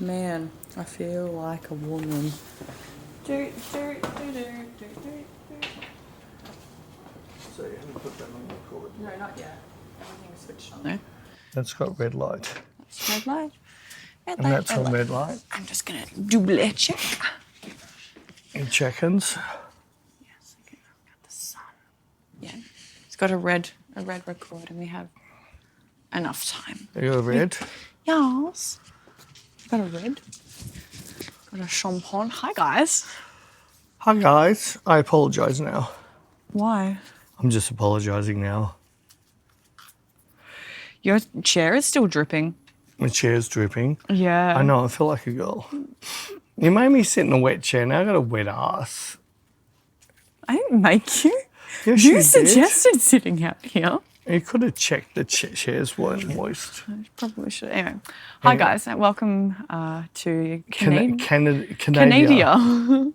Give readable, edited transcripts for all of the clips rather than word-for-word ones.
man, I feel like a woman. So you haven't put that on record? No, not yet. Everything's switched on there. That's got red light. That's red light. Red And light, that's on red light. I'm just going to double check. In seconds. Yes, okay. I've got the sun. Yeah. It's got a red record and we have enough time. Are you a red? Yes. Got a red. Got a champagne. Hi, guys. Hi, guys. I apologise now. Why? I'm just apologising now. Your chair is still dripping. My chair's dripping. Yeah. I know, I feel like a girl. You made me sit in a wet chair, now I got a wet ass. I didn't make you. Yes, You did. suggested sitting out here. You could have checked the chairs weren't moist. I probably should. Anyway. Hi, guys. And welcome to Canada. Canada.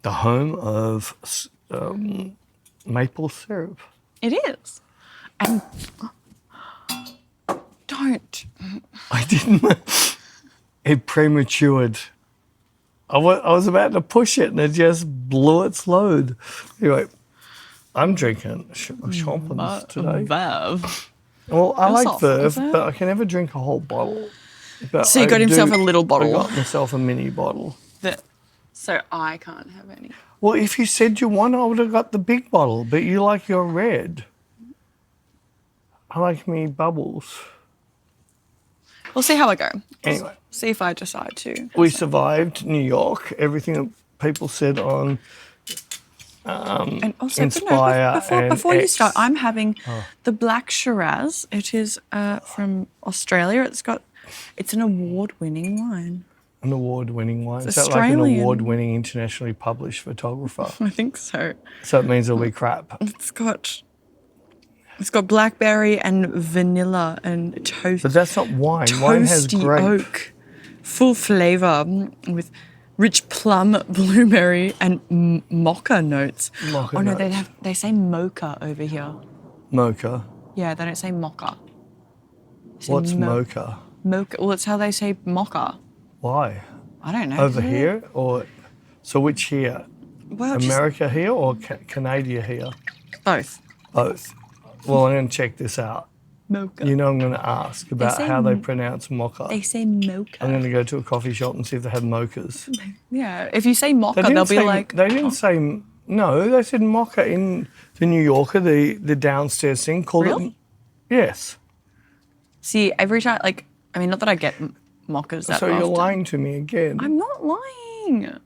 The home of maple syrup. It is. And don't. I didn't. It prematured. I was about to push it and it just blew its load. Anyway, I'm drinking champagne today. Vav. Well, I like soft, Verve, is it? but I can never drink a whole bottle. But So you got himself a little bottle. I got myself a mini bottle. So I can't have any. Well, if you said you won, I would have got the big bottle, but you like your red. I like me bubbles. We'll see how I go. Anyway. See if I decide to. We survived New York. Everything that people said on And also, Inspire and before you X. start, I'm having the Black Shiraz. It is from Australia. It's an award-winning wine. An award-winning wine. It's Is that like an Australian. award-winning internationally published photographer? I think so. So it means it'll be crap. It's got blackberry and vanilla and toast. But that's not wine. Wine has Toasty grape. oak, full flavour with rich plum, blueberry, and mocha notes. Mocha no, notes. they say mocha over here. Mocha. Yeah, they don't say mocha. They say What's mocha? Mocha. Well, it's how they say mocha. Why? I don't know. Over here or so which here? Well, just America here or Canada here? both. Both. Well, I'm going to check this out. Mocha. You know, I'm going to ask about say how they pronounce mocha. They say mocha. I'm going to go to a coffee shop and see if they have mochas. Yeah, if you say mocha, They they'll didn't be say- like. They didn't say no. They said mocha in the New Yorker, the downstairs thing called Really? it. Yes. See, every time, not that I get mochas that So you're often. lying to me again. I'm not lying.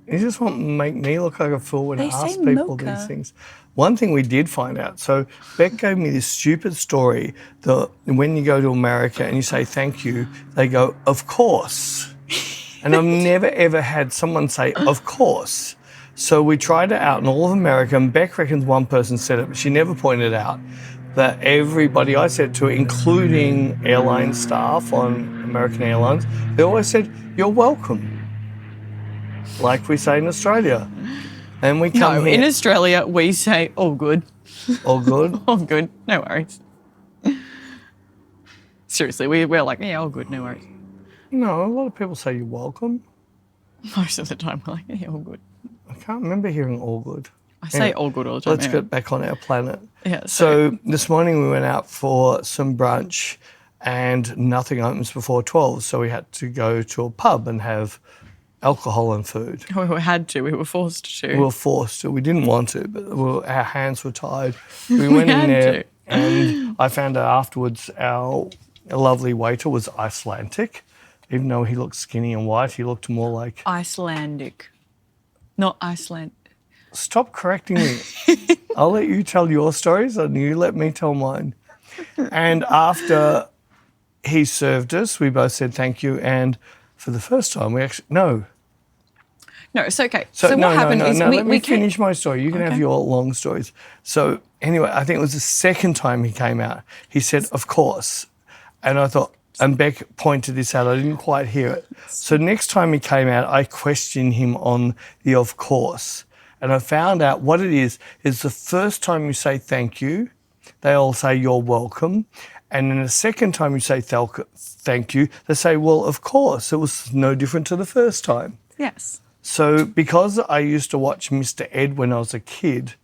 You just want to make me look like a fool when I They ask say people mocha. these things. One thing we did find out, so Beck gave me this stupid story that when you go to America and you say thank you, they go, of course. And I've never ever had someone say, of course. So we tried it out in all of America, and Beck reckons one person said it, but she never pointed out that everybody I said to, including airline staff on American Airlines, they always said, you're welcome. Like we say in Australia. And we come No, here. in Australia, we say, all good. All good? All good, no worries. Seriously, we're like, yeah, all good, no worries. No, a lot of people say you're welcome. Most of the time, we're like, yeah, all good. I can't remember hearing all good. I say all good all the time. Let's anyway. get back on our planet. Yeah, So this morning we went out for some brunch and nothing opens before 12. So we had to go to a pub and have alcohol and food. we were forced to. We were forced to. We didn't want to, but our hands were tied. We went in had there to. and I found out afterwards our lovely waiter was Icelandic. Even though he looked skinny and white, he looked more like... Icelandic, not Iceland. Stop correcting me. I'll let you tell your stories and you let me tell mine. And after he served us, we both said thank you. And for the first time, we actually... No, it's okay. So what happened is let me came- finish my story. You can have Okay. your long stories. So anyway, I think it was the second time he came out. He said, of course. And I thought, and Beck pointed this out. I didn't quite hear it. So next time he came out, I questioned him on the of course. And I found out what it is the first time you say thank you, they all say you're welcome. And then the second time you say thank you, they say, well, of course, it was no different to the first time. Yes. So because I used to watch Mr. Ed when I was a kid,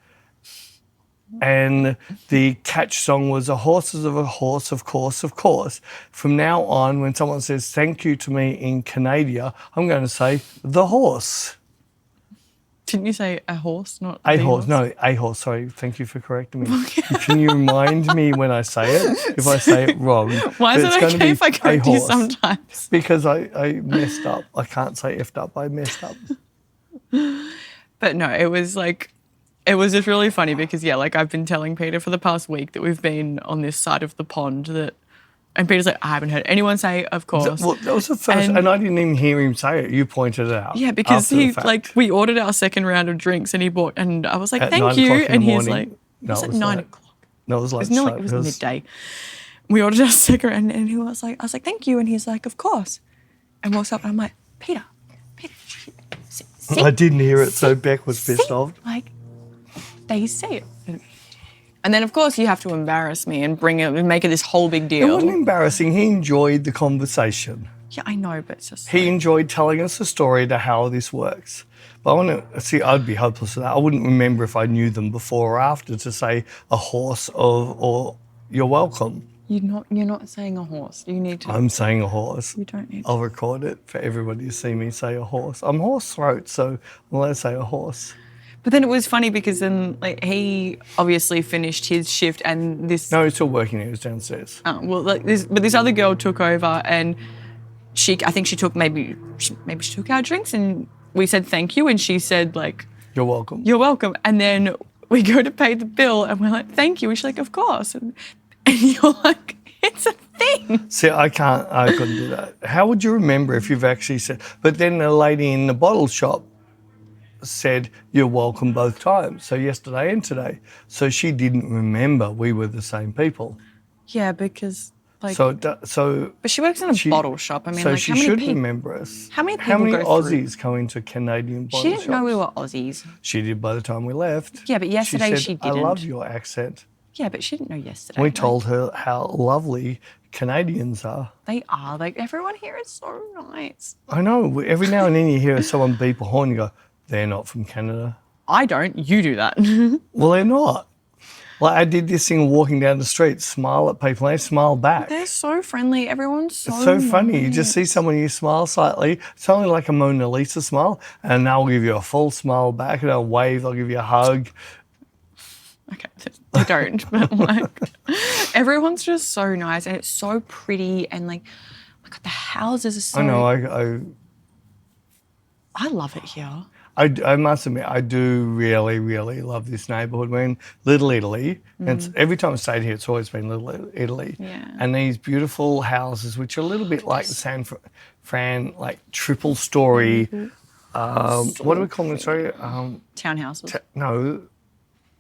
and the catch song was a horse is of a horse, of course, of course. From now on, when someone says thank you to me in Canada, I'm going to say the horse. Didn't you say a horse, not A the horse. No, a horse. Sorry, thank you for correcting me. Can you remind me when I say it, if I say it wrong? Why is It's it gonna okay be if I a correct you horse. sometimes? Because I messed up. I can't say effed up. I messed up. But no, it was just really funny because, yeah, like I've been telling Peter for the past week that we've been on this side of the pond and Peter's like, I haven't heard anyone say, of course. Well, that was the first, and I didn't even hear him say it. You pointed it out. Yeah, because after the fact. we ordered our second round of drinks and he bought, and I was like, At thank 9 you. o'clock in the And he's morning. like, No, was it at was 9 late. o'clock. No, it was like It was midday. We ordered our second round and he was like, I was like, thank you. And he's like, of course. And walks up and I'm like, Peter, see? I didn't hear it, so Beck was pissed off. Like, they say it. And then, of course, you have to embarrass me and bring it and make it this whole big It deal. wasn't embarrassing. He enjoyed the conversation. Yeah, I know, but it's just... He enjoyed telling us the story to how this works. But I want to see, I'd be hopeless at that. I wouldn't remember if I knew them before or after to say a horse or you're welcome. You're not saying a horse. You need to... I'm saying a horse. You don't need to. I'll record it for everybody to see me say a horse. I'm horse throat, so I'm allowed to say a horse. But then it was funny because then like he obviously finished his shift and this... No, he's still working. He was downstairs. Oh, well, like this other girl took over and I think she took maybe she took our drinks and we said thank you and she said like... You're welcome. You're welcome. And then we go to pay the bill and we're like, thank you. And she's like, of course. And you're like, it's a thing. See, I couldn't do that. How would you remember if you've actually said... But then the lady in the bottle shop said, you're welcome both times. So yesterday and today. So she didn't remember we were the same people. Yeah, because like... So But she works in a bottle shop. I mean, so like she how many should people... remember us. How many people How many go Aussies go into Canadian bottle She shops? didn't know we were Aussies. She did by the time we left. Yeah, but yesterday she said, I didn't. love your accent. Yeah, but she didn't know yesterday. We like, told her how lovely Canadians are. They are. Like, everyone here is so nice. I know. Every now and then you hear someone beep a horn and you go, they're not from Canada. I don't. You do that. Well, they're not. Like I did this thing walking down the street, smile at people, and they smile back. They're so friendly. Everyone's so It's so funny. nice. You just see someone, you smile slightly. It's only like a Mona Lisa smile, and they'll give you a full smile back, and they'll wave, they'll give you a hug. Okay, they don't. But like, everyone's just so nice, and it's so pretty, and like, oh my God, the houses are so... I know. I love it here. I must admit, I do really, really love this neighbourhood. We're in Little Italy. And it's, every time I stayed here, it's always been Little Italy. Yeah. And these beautiful houses, which are a little bit like the San Fran, like triple story. What do we call them? Sorry. Townhouses. No,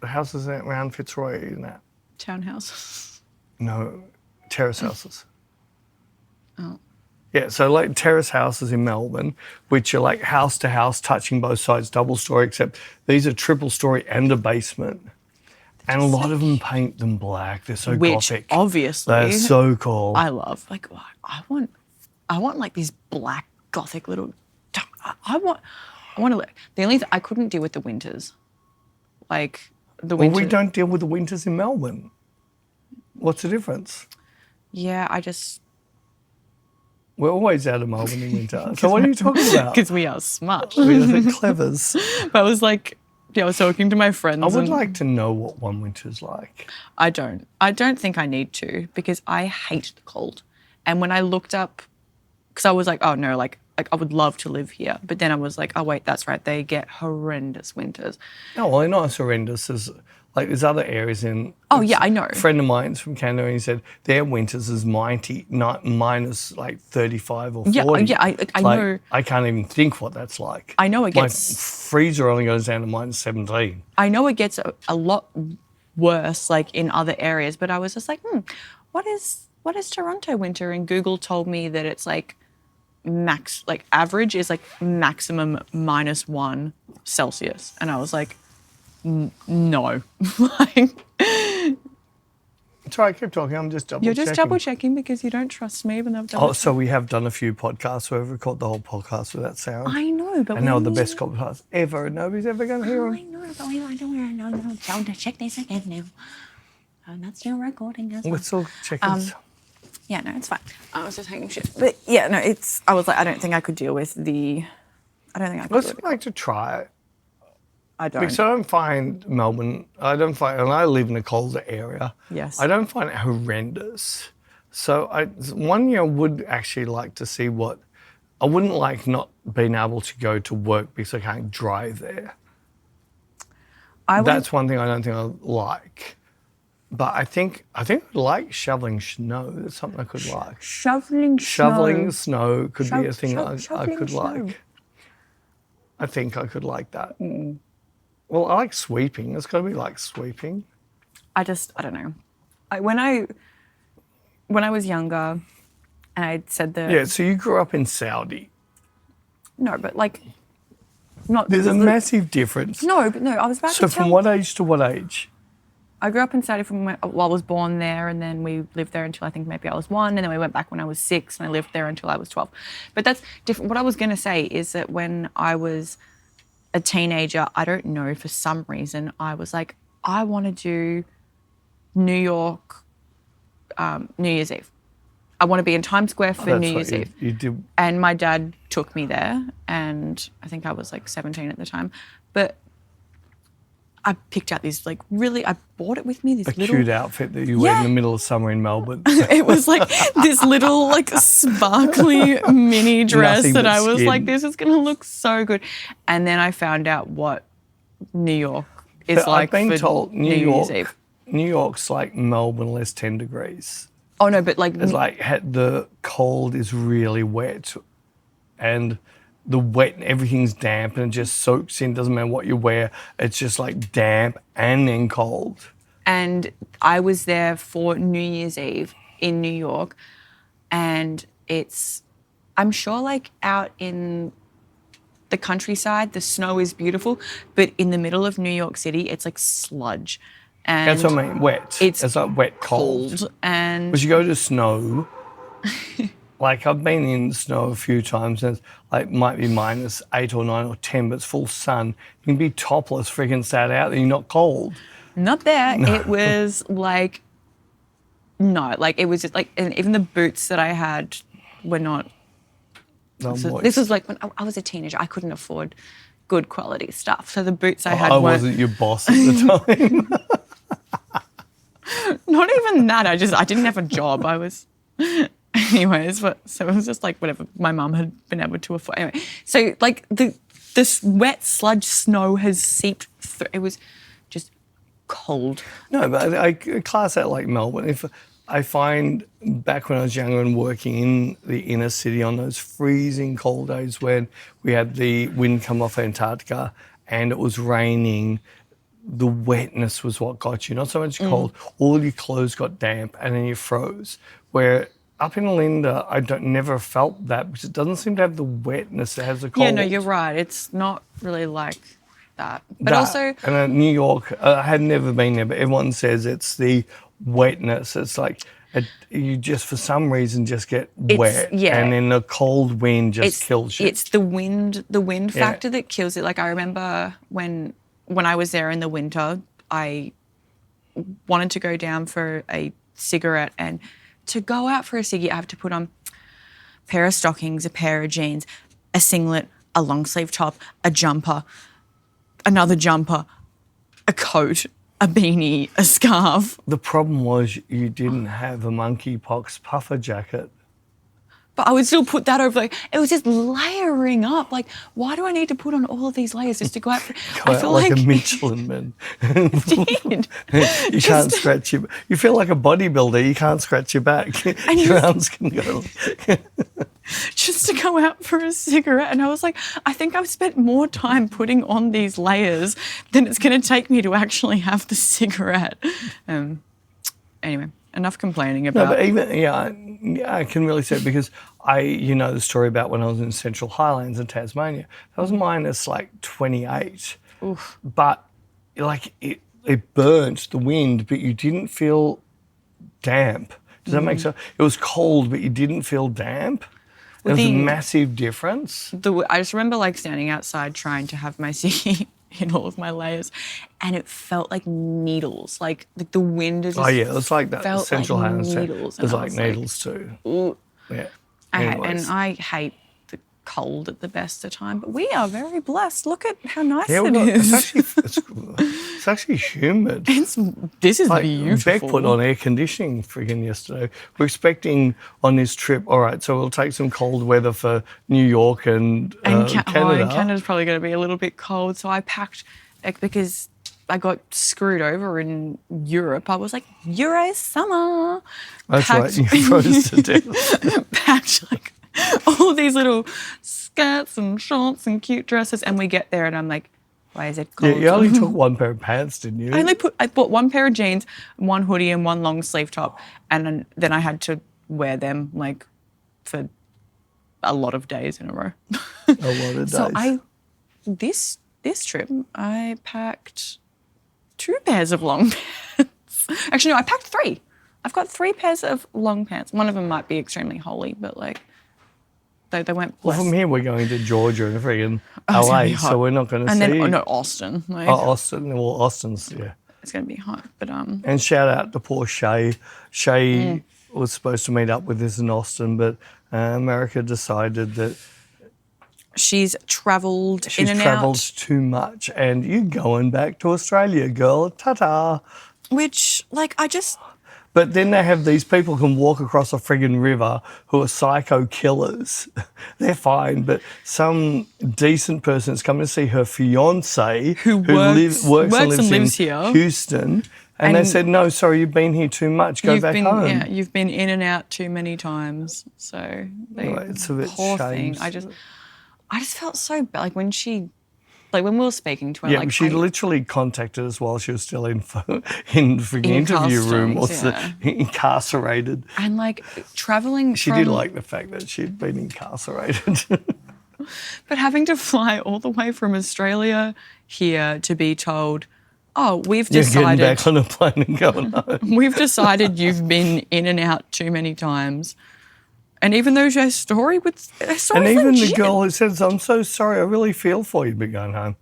the houses around Fitzroy, isn't that? Townhouses. No, terrace houses. Oh. Yeah, so like terrace houses in Melbourne, which are like house to house, touching both sides, double story, except these are triple story and a basement. And a lot of them paint them black. They're so gothic. Obviously. They're so cool. I love. Like, I want like these black gothic little... I want to... The only thing... I couldn't deal with the winters. Like, the winter... Well, we don't deal with the winters in Melbourne. What's the difference? Yeah, I just... We're always out of Melbourne in winter. So what are you talking about? Because we are smart. We're the clevers. But I was like, yeah, I was talking to my friends. I would and like to know what one winter's like. I don't. I don't think I need to because I hate the cold. And when I looked up, because I was like, oh no, like I would love to live here. But then I was like, oh wait, that's right. They get horrendous winters. No, well, they're not as horrendous as, like there's other areas in... Oh yeah, I know. A friend of mine's from Canada and he said their winters is minus like 35 or 40. Yeah, I Like, know. I can't even think what that's like. I know it My gets... freezer only goes down to minus 17. I know it gets a lot worse like in other areas, but I was just like, what is Toronto winter? And Google told me that it's like average is like maximum -1 Celsius. And I was like, no. Like, It's all right, keep talking. I'm just double You're checking. just double checking because you don't trust me, even though I've double Oh, so we have done a few podcasts where we've recorded the whole podcast without sound. I know, but And they were the best podcasts ever. Nobody's ever going to hear I them. know, but we don't know. Don't check this again now. I'm not still recording as well. We're still checking. Yeah, no, it's fine. I was just hanging shit. But yeah, no, I was like, I don't think I could deal with the, I don't think I could Let's do it. like to try it. I don't. Because I don't find Melbourne, and I live in a colder area. Yes. I don't find it horrendous. So one year I would actually like to see I wouldn't like not being able to go to work because I can't drive there. That's one thing I don't think I like. But I think I'd like shoveling snow. That's something I could like. Shoveling snow could be a thing I could snow. like. I think I could like that. Well, I like sweeping. It's got to be like sweeping. I don't know. When I was younger, and I said that. Yeah, so you grew up in Saudi. No, but like, not. There's a massive difference. No, but no, I was about to tell. So from what age to what age? I grew up in Saudi from when I was born there, and then we lived there until I think maybe I was 1, and then we went back when I was 6, and I lived there until I was 12. But that's different. What I was going to say is that when I was a teenager, I don't know, for some reason, I was like, I want to do New York New Year's Eve. I want to be in Times Square for New Year's Eve. You did. And my dad took me there, and I think I was like 17 at the time. But I picked out these I bought it with me, this little cute outfit that you wear in the middle of summer in Melbourne. It was like this little sparkly mini dress Nothing that but I was skin. like, this is going to look so good. And then I found out what New York is But like I've been for told New Year's Eve. New York's like Melbourne less 10 degrees. Oh no, but like It's like the cold is really wet and the wet, everything's damp and it just soaks in, doesn't matter what you wear. It's just like damp and then cold. And I was there for New Year's Eve in New York, and I'm sure like out in the countryside, the snow is beautiful, but in the middle of New York City, it's like sludge. And That's what I mean, wet. It's like wet cold. And But you go to snow, like I've been in snow a few times and it's like might be -8 or 9 or 10, but it's full sun. You can be topless, freaking sat out and you're not cold. not there. No. It was like, no, like it was just like, and even the boots that I had were not. So this was like when I was a teenager. I couldn't afford good quality stuff. So the boots I had I weren't. wasn't your boss at the time. Not even that. I didn't have a job. I was. Anyways, so it was just like whatever my mum had been able to afford. Anyway, so like this wet sludge snow has seeped through. It was just cold. No, but I class that like Melbourne. If I find back when I was younger and working in the inner city on those freezing cold days when we had the wind come off Antarctica and it was raining, the wetness was what got you, not so much cold. All your clothes got damp and then you froze. Where up in Linda, I never felt that because it doesn't seem to have the wetness. It has the cold. Yeah, no, you're right. It's not really like that. But also... And New York, I had never been there, but everyone says it's the wetness. It's like you just, for some reason, just get wet. Yeah. And then the cold wind just kills you. It's the wind factor that kills it. Like I remember when I was there in the winter, I wanted to go down for a cigarette, and to go out for a ciggy, I have to put on a pair of stockings, a pair of jeans, a singlet, a long sleeve top, a jumper, another jumper, a coat, a beanie, a scarf. The problem was you didn't have a monkeypox puffer jacket. But I would still put that over. Like, it was just layering up. Like, why do I need to put on all of these layers just to go out? I feel like a Michelin man. Did. You can't scratch your. You feel like a bodybuilder. You can't scratch your back. Your arms can go. Just to go out for a cigarette, and I was like, I think I've spent more time putting on these layers than it's going to take me to actually have the cigarette. Anyway. Enough complaining about. No, but even I can really say it because the story about when I was in Central Highlands in Tasmania. That was minus like 28. Oof. But like it burnt the wind, but you didn't feel damp. Does that make sense? It was cold, but you didn't feel damp. There was a massive difference. I just remember like standing outside trying to have my sea in all of my layers, and it felt like needles. Like the wind just it was like that. felt Central like Highlands. needles. It was like needles too. Ooh. Yeah. I hate the cold at the best of time, but we are very blessed. Look at how nice it It's is. it's actually humid. This is Like beautiful. Beck put on air conditioning friggin' yesterday. We're expecting on this trip, all right, so we'll take some cold weather for New York and Canada. And Canada's probably going to be a little bit cold, so I packed, because I got screwed over in Europe. I was like, Euro summer. That's right, you froze to death. Packed like all these little skirts and shorts and cute dresses, and we get there and I'm like, why is it cold? Yeah, you only took one pair of pants, didn't you? I bought one pair of jeans, one hoodie and one long sleeve top, and then I had to wear them like for a lot of days in a row. A lot of days. So this trip I packed 2 pairs of long pants. Actually, no, I packed 3. I've got 3 pairs of long pants. One of them might be extremely holey, but like they went. Well, from here we're going to Georgia and friggin' it's gonna be LA, hot. so we're not going to And see. then Austin. Like, Austin. Well, Austin's it's going to be hot, but And shout out to poor Shay. Shay was supposed to meet up with us in Austin, but America decided that she's travelled in she's and travelled out. too much, and you're going back to Australia, girl. Ta-ta. Which, like, I just. But then they have these people can walk across a friggin' river who are psycho killers. They're fine, but some decent person is coming to see her fiance Who works and lives in here. Houston, and they And said, "No, sorry, you've been here too much. Go back home." Yeah, you've been in and out too many times. So Anyway, it's a bit poor thing. shames. I just felt so bad. Like when we were speaking to her, Yeah, like she literally contacted us while she was still in friggin' interview room, or customs, incarcerated. and like traveling. She did like the fact that she'd been incarcerated. But having to fly all the way from Australia here to be told, oh, we've You're decided getting back on a plane and going home. we've decided you've been in and out too many times. And even though her story was And even legit. the girl who says, "I'm so sorry, I really feel for you," but going home.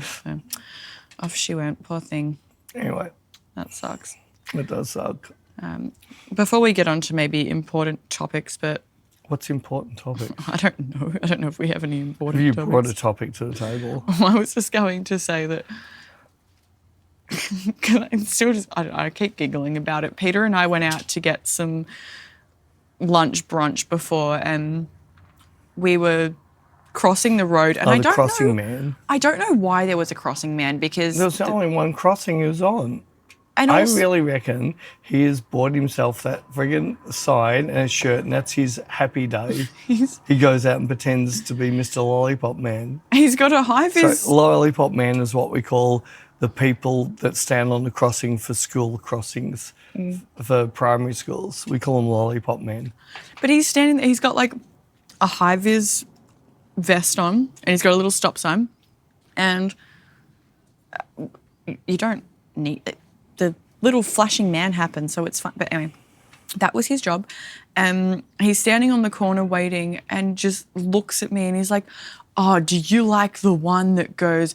So off she went, poor thing. Anyway, That sucks. it does suck. Before we get on to maybe important topics, but What's the important topic? I don't know. I don't know if we have any important You topics. brought a topic to the table. I was just going to say that. 'Cause I'm still just. I keep giggling about it. Peter and I went out to get some lunch brunch before, and we were crossing the road, and I The don't crossing know. man. I don't know why there was a crossing man because There was only one crossing he was on. and I also, really reckon he has bought himself that friggin' sign and a shirt, and that's his happy day. He goes out and pretends to be Mr. Lollipop Man. he's got a high vis. So Lollipop Man is what we call the people that stand on the crossing for school crossings, for primary schools. We call them Lollipop Men. But he's standing there, he's got like a high vis vest on, and he's got a little stop sign. And you don't need it. The little flashing man happens, so it's fine. But anyway, that was his job. He's standing on the corner waiting and just looks at me and he's like, "Oh, do you like the one that goes..."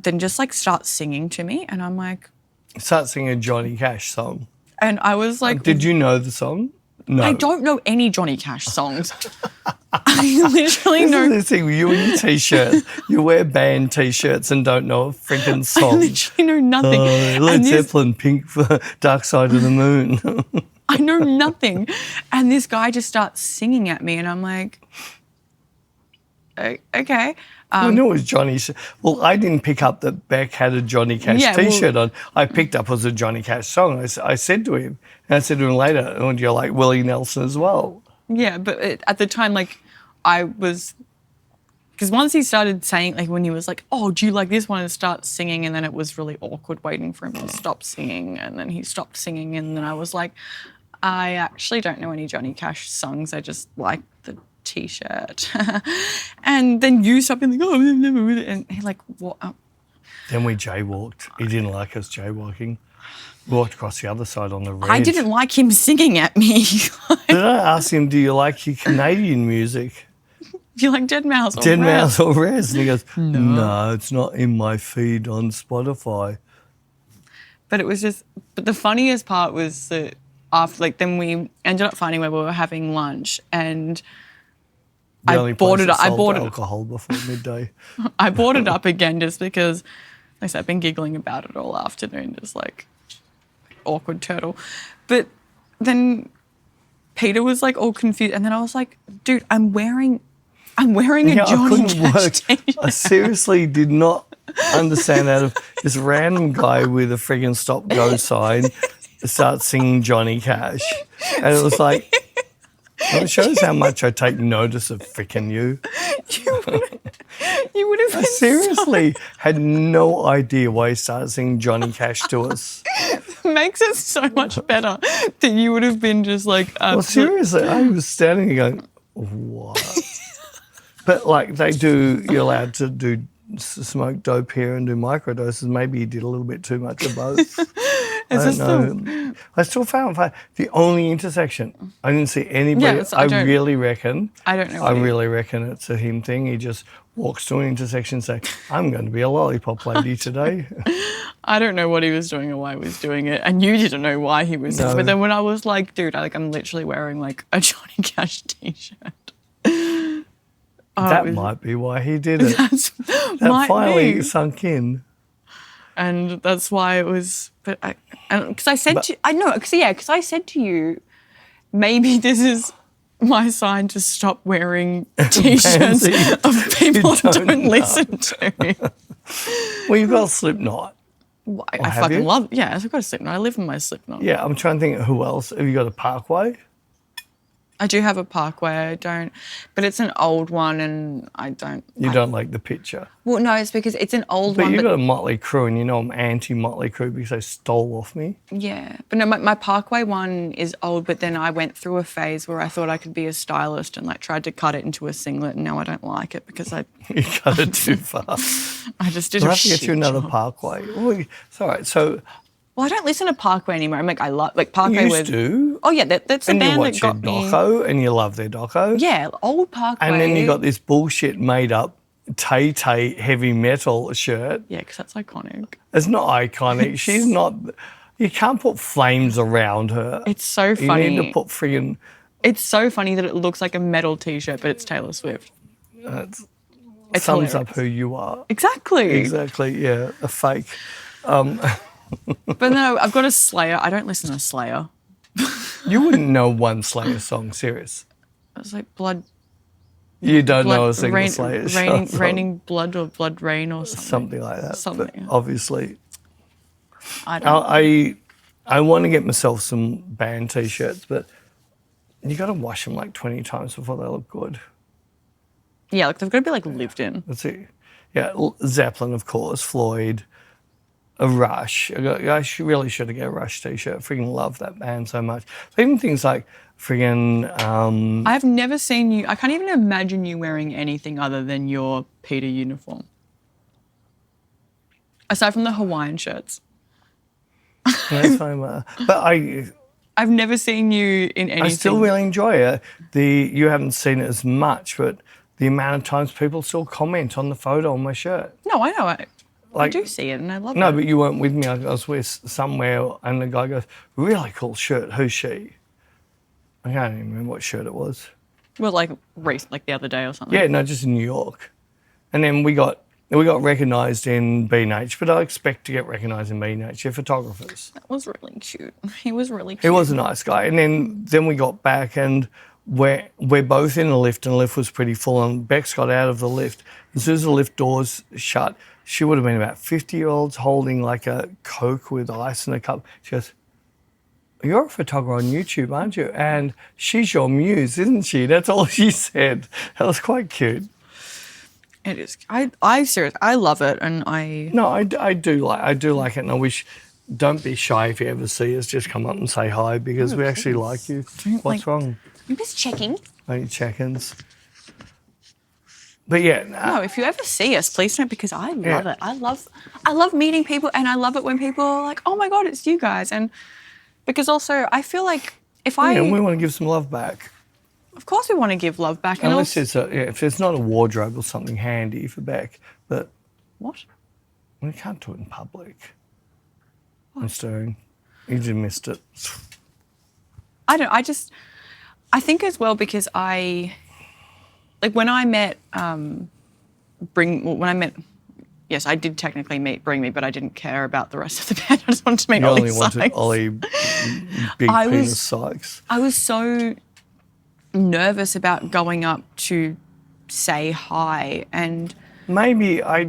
Then just like starts singing to me, and I'm like... Start singing a Johnny Cash song. And I was like... Did you know the song? No. I don't know any Johnny Cash songs. I literally This know... is the thing with you and your T-shirts. You wear band T-shirts and don't know a freaking I song. literally know nothing. Led And this- Zeppelin, Pink, Dark Side of the Moon. I know nothing. And this guy just starts singing at me, and I'm like, okay. I knew it was Johnny. Well, I didn't pick up that Beck had a Johnny Cash Yeah, T-shirt on. I picked up it was a Johnny Cash song. I said to him, and I said to him later, "Oh, you're like Willie Nelson as well." Yeah, but at the time, like, I was... Because once he started saying, like, when he was like, "Oh, do you like this one?" and start singing, and then it was really awkward waiting for him to stop singing, and then he stopped singing, and then I was like, I actually don't know any Johnny Cash songs. I just like the T-shirt. And then you stopped being like, "Oh, I've never really..." And he like, what? Then we jaywalked. He didn't like us jaywalking. walked across the other side on the red. I didn't like him singing at me. Did I ask him, do you like your Canadian music? Do you like Dead Mouse or Dead Raz? Mouse or Res? And he goes, no, it's not in my feed on Spotify. But it was just, but the funniest part was that after, like, then we ended up finding where we were having lunch, and The only bought place it. that I sold bought it. alcohol before midday. I bought it up again just because, like I said, I've been giggling about it all afternoon, just like awkward turtle. But then Peter was like all confused, and then I was like, dude, I'm wearing a Yeah, I Johnny couldn't Cash work. t-shirt. I seriously did not understand out of this random guy with a friggin' stop-go sign starts singing Johnny Cash. And it was like, well, it shows how much I take notice of frickin' you. You would have I been seriously had no idea why he started singing Johnny Cash to us. makes it so much better that you would have been just like, Well, seriously, I was standing there going, what? But like you're allowed to do smoke dope here and do microdoses. Maybe he did a little bit too much of both. I don't know. I still found the only intersection. I didn't see anybody. Yeah, I really reckon. I don't know. I really reckon it's a him thing. He just walks to an intersection and say, I'm going to be a lollipop lady today. I don't know what he was doing or why he was doing it, and you didn't know why he was doing it. But then when I was like, dude, I'm literally wearing like a Johnny Cash t-shirt. That might be why he did it. That finally sunk in. And that's why it was, because I said to you, maybe this is my sign to stop wearing t-shirts of people I don't listen to. Well, you've got a Slipknot. Well, I fucking love, yeah, I've got a Slipknot. I live in my Slipknot. Yeah, I'm trying to think of who else. Have you got a Parkway? I do have a Parkway, I don't, but it's an old one and I don't. You don't like the picture? Well, no, it's because it's an old one. But you've got a Motley Crue and you know I'm anti-Motley Crue because they stole off me. Yeah, but no, my Parkway one is old, but then I went through a phase where I thought I could be a stylist and like tried to cut it into a singlet, and now I don't like it because You cut it too far. I just did We'll a have to get you another job. Parkway. Well, it's all right. So... Well, I don't listen to Parkway anymore. I'm like, I love like Parkway. You used to. Oh yeah, that's the and band you that watch got your me. doco and you love their doco. Yeah, old Parkway. And then you got this bullshit made up Tay heavy metal shirt. Yeah, because that's iconic. It's not iconic. She's not. You can't put flames around her. It's so funny. You need to put friggin'. It's so funny that it looks like a metal T-shirt, but it's Taylor Swift. It It's sums hilarious. up who you are. Exactly. Exactly. Yeah, a fake. But no, I've got a Slayer. I don't listen to Slayer. You wouldn't know one Slayer song. Serious. I was like blood. You don't know a Blood, single rain, Slayer raining, song. raining blood or blood rain or something. Something like that. Something. But obviously, I don't. I want to get myself some band T-shirts, but you got to wash them like 20 times before they look good. Yeah, like they've got to be like lived in. That's it. Yeah, Zeppelin, of course, Floyd, a Rush. Really should have got a Rush T-shirt. Freaking love that band so much. But even things like friggin'. I've never seen you. I can't even imagine you wearing anything other than your Peter uniform. Aside from the Hawaiian shirts. That's fine, but I've never seen you in anything. I still really enjoy it. You haven't seen it as much, but the amount of times people still comment on the photo on my shirt. No, I know. I Like, do see it and I love it. No, but you weren't with me. I was with somewhere, and the guy goes, "Really cool shirt. Who's she?" I can't even remember what shirt it was. Well, like the other day or something. Yeah, no, just in New York. And then we got recognised in B&H, but I expect to get recognised in B&H. They're photographers. That was really cute. He was really cute. He was a nice guy. And then we got back, and we're both in the lift, and the lift was pretty full, and Bex got out of the lift. As soon as the lift doors shut, she would have been about 50-year-olds holding like a Coke with ice in a cup. She goes, "You're a photographer on YouTube, aren't you? And she's your muse, isn't she?" That's all she said. That was quite cute. It is. I seriously, I love it, and I. No, I do like it, and I wish. Don't be shy if you ever see us. Just come up and say hi because we actually like you. What's wrong? I'm just checking. Are you check-ins? But yeah, No, if you ever see us, please don't, because I love it. I love meeting people, and I love it when people are like, "Oh my God, it's you guys!" And because also I feel like if we want to give some love back. of course we want to give love back, and Unless also, if there's not a wardrobe or something handy for Bec, but what? we can't do it in public. I'm stirring. You just missed it. I don't. I think as well because when I met yes, I did technically meet Bring Me, but I didn't care about the rest of the band. I just wanted to meet You Ollie only wanted Sykes. Ollie Big Penis Sykes. I was so nervous about going up to say hi, and Maybe I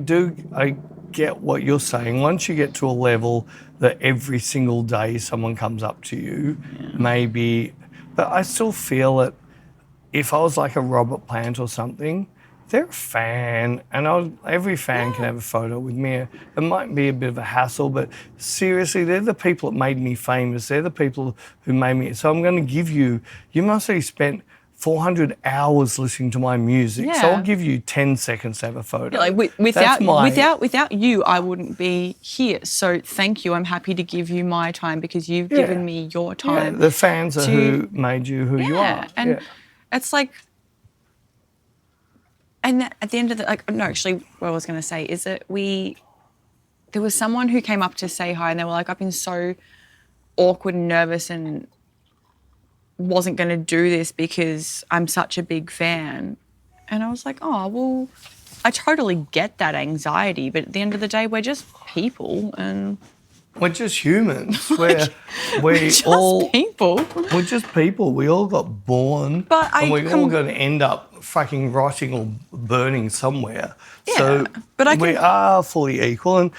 get what you're saying. Once you get to a level that every single day someone comes up to you, maybe, but I still feel that if I was like a Robert Plant or something, they're a fan, and every fan can have a photo with me. It might be a bit of a hassle, but seriously, they're the people that made me famous. They're the people who made me. So I'm going to give you must have spent 400 hours listening to my music. So I'll give you 10 seconds to have a photo. like without you, I wouldn't be here. So thank you. I'm happy to give you my time because you've given me your time. Yeah, the fans are who made you who you are. And it's like, and at the end of the, actually, what I was going to say is that there was someone who came up to say hi, and they were like, I've been so awkward and nervous and wasn't going to do this because I'm such a big fan. And I was like, oh, well, I totally get that anxiety, but at the end of the day, we're just people, and we're just humans. We're just people. We're just people. We all got born, and we're all going to end up fucking rotting or burning somewhere. Yeah, so but we are fully equal, and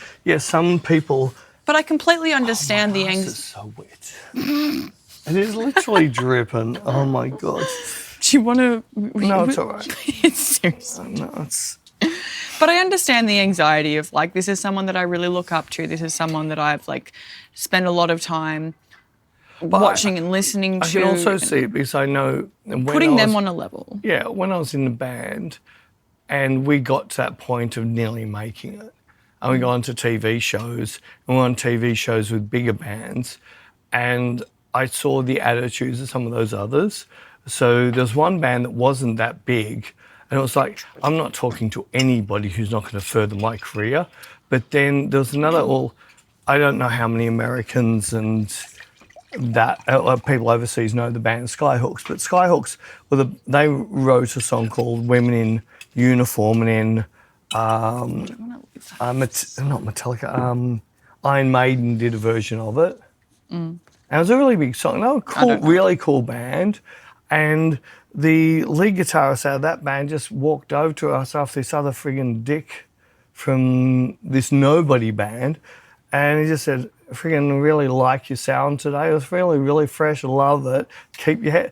some people. But I completely understand the anxiety. It's so wet. It is literally dripping. Oh my God. Do you want to? No, it's all right. It's seriously. No, it's. But I understand the anxiety of like, this is someone that I really look up to. This is someone that I've like spent a lot of time watching and listening to. I can also see it because I know putting them on a level. Yeah, when I was in the band, and we got to that point of nearly making it, and we got onto TV shows, and we're on TV shows with bigger bands, and I saw the attitudes of some of those others. So there's one band that wasn't that big, and it was like, I'm not talking to anybody who's not going to further my career. But then there was another, I don't know how many Americans and that people overseas know the band Skyhooks, but Skyhooks, they wrote a song called Women in Uniform, and in, not Metallica, Iron Maiden did a version of it. And it was a really big song. They were a cool, really cool band. And the lead guitarist out of that band just walked over to us after this other friggin' dick from this nobody band. And he just said, friggin' really like your sound today. It was really, really fresh. I love it. Keep your head.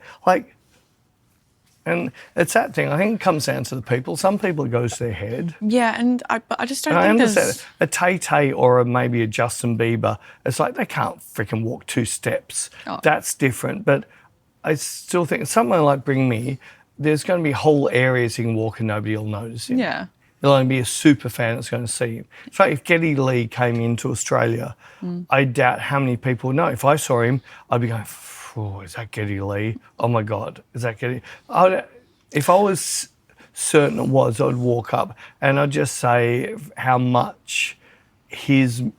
And it's that thing. I think it comes down to the people. Some people it goes to their head. Yeah, and I just don't think I understand a Tay-Tay or maybe a Justin Bieber, it's like they can't freaking walk 2 steps. Oh. That's different. But I still think someone like Bring Me, there's going to be whole areas he can walk and nobody will notice him. Yeah. There'll only be a super fan that's going to see him. In fact, if Geddy Lee came into Australia, I doubt how many people know. If I saw him, I'd be going, oh, is that Geddy Lee? Oh my God, is that Geddy? If I was certain it was, I'd walk up and I'd just say how much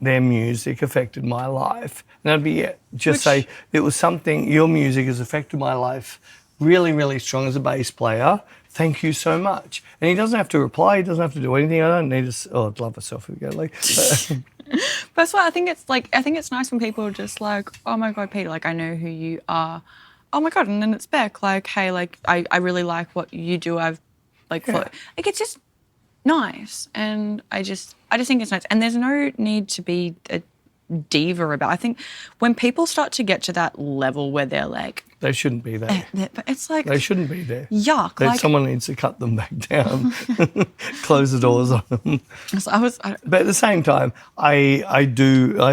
their music affected my life. And I'd be say it was something, your music has affected my life really, really strong as a bass player. Thank you so much. And he doesn't have to reply. He doesn't have to do anything. I don't need to. Oh, I'd love a selfie with Geddy. But that's why I think it's nice when people are just like, oh my God, Peter, like I know who you are. Oh my God, and then it's Bec, like, hey, like I really like what you do. I've like it's just nice, and I just think it's nice. And there's no need to be a diva about. I think when people start to get to that level where they're like, they shouldn't be there. But it's like they shouldn't be there. Yuck! Someone needs to cut them back down, close the doors on them. So but at the same time, I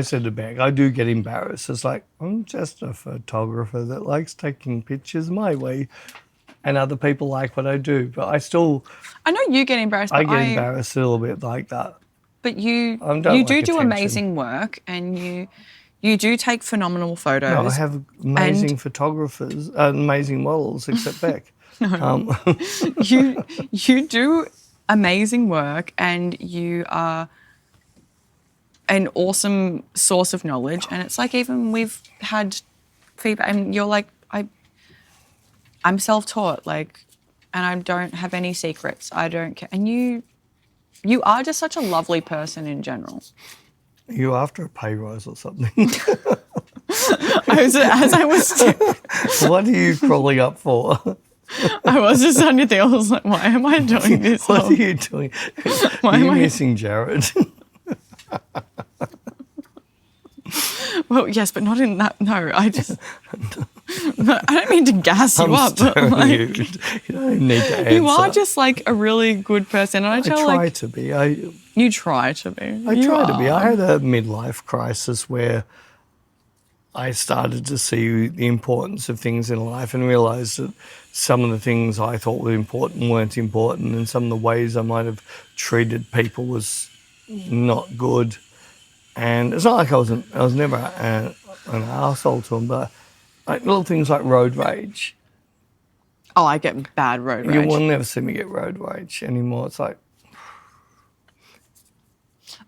said to Bec, I do get embarrassed. It's like I'm just a photographer that likes taking pictures my way. and other people like what I do. But I know you get embarrassed. I But get embarrassed a little bit like that. But you don't do like do attention. amazing work, and you do take phenomenal photos. No, I have amazing photographers, amazing models, except Bec. You do amazing work, and you are an awesome source of knowledge. And it's like, even we've had feedback, and you're like, I'm self-taught, like, and I don't have any secrets. I don't care. And you are just such a lovely person in general. Are you after a pay rise or something? As I was What are you crawling up for? I was just on your thing. I was like, why am I doing this? What are you doing? Are you missing Jared? Well, yes, but not in that. No, I don't mean to gas you up. But like, you don't need to answer. You are just like a really good person, and I try to be. You try to be. I try to be. I had a midlife crisis where I started to see the importance of things in life and realised that some of the things I thought were important weren't important, and some of the ways I might have treated people was not good. And it's not like I was never an arsehole to them, but like little things like road rage. Oh, I get bad road rage. You will never see me get road rage anymore. It's like...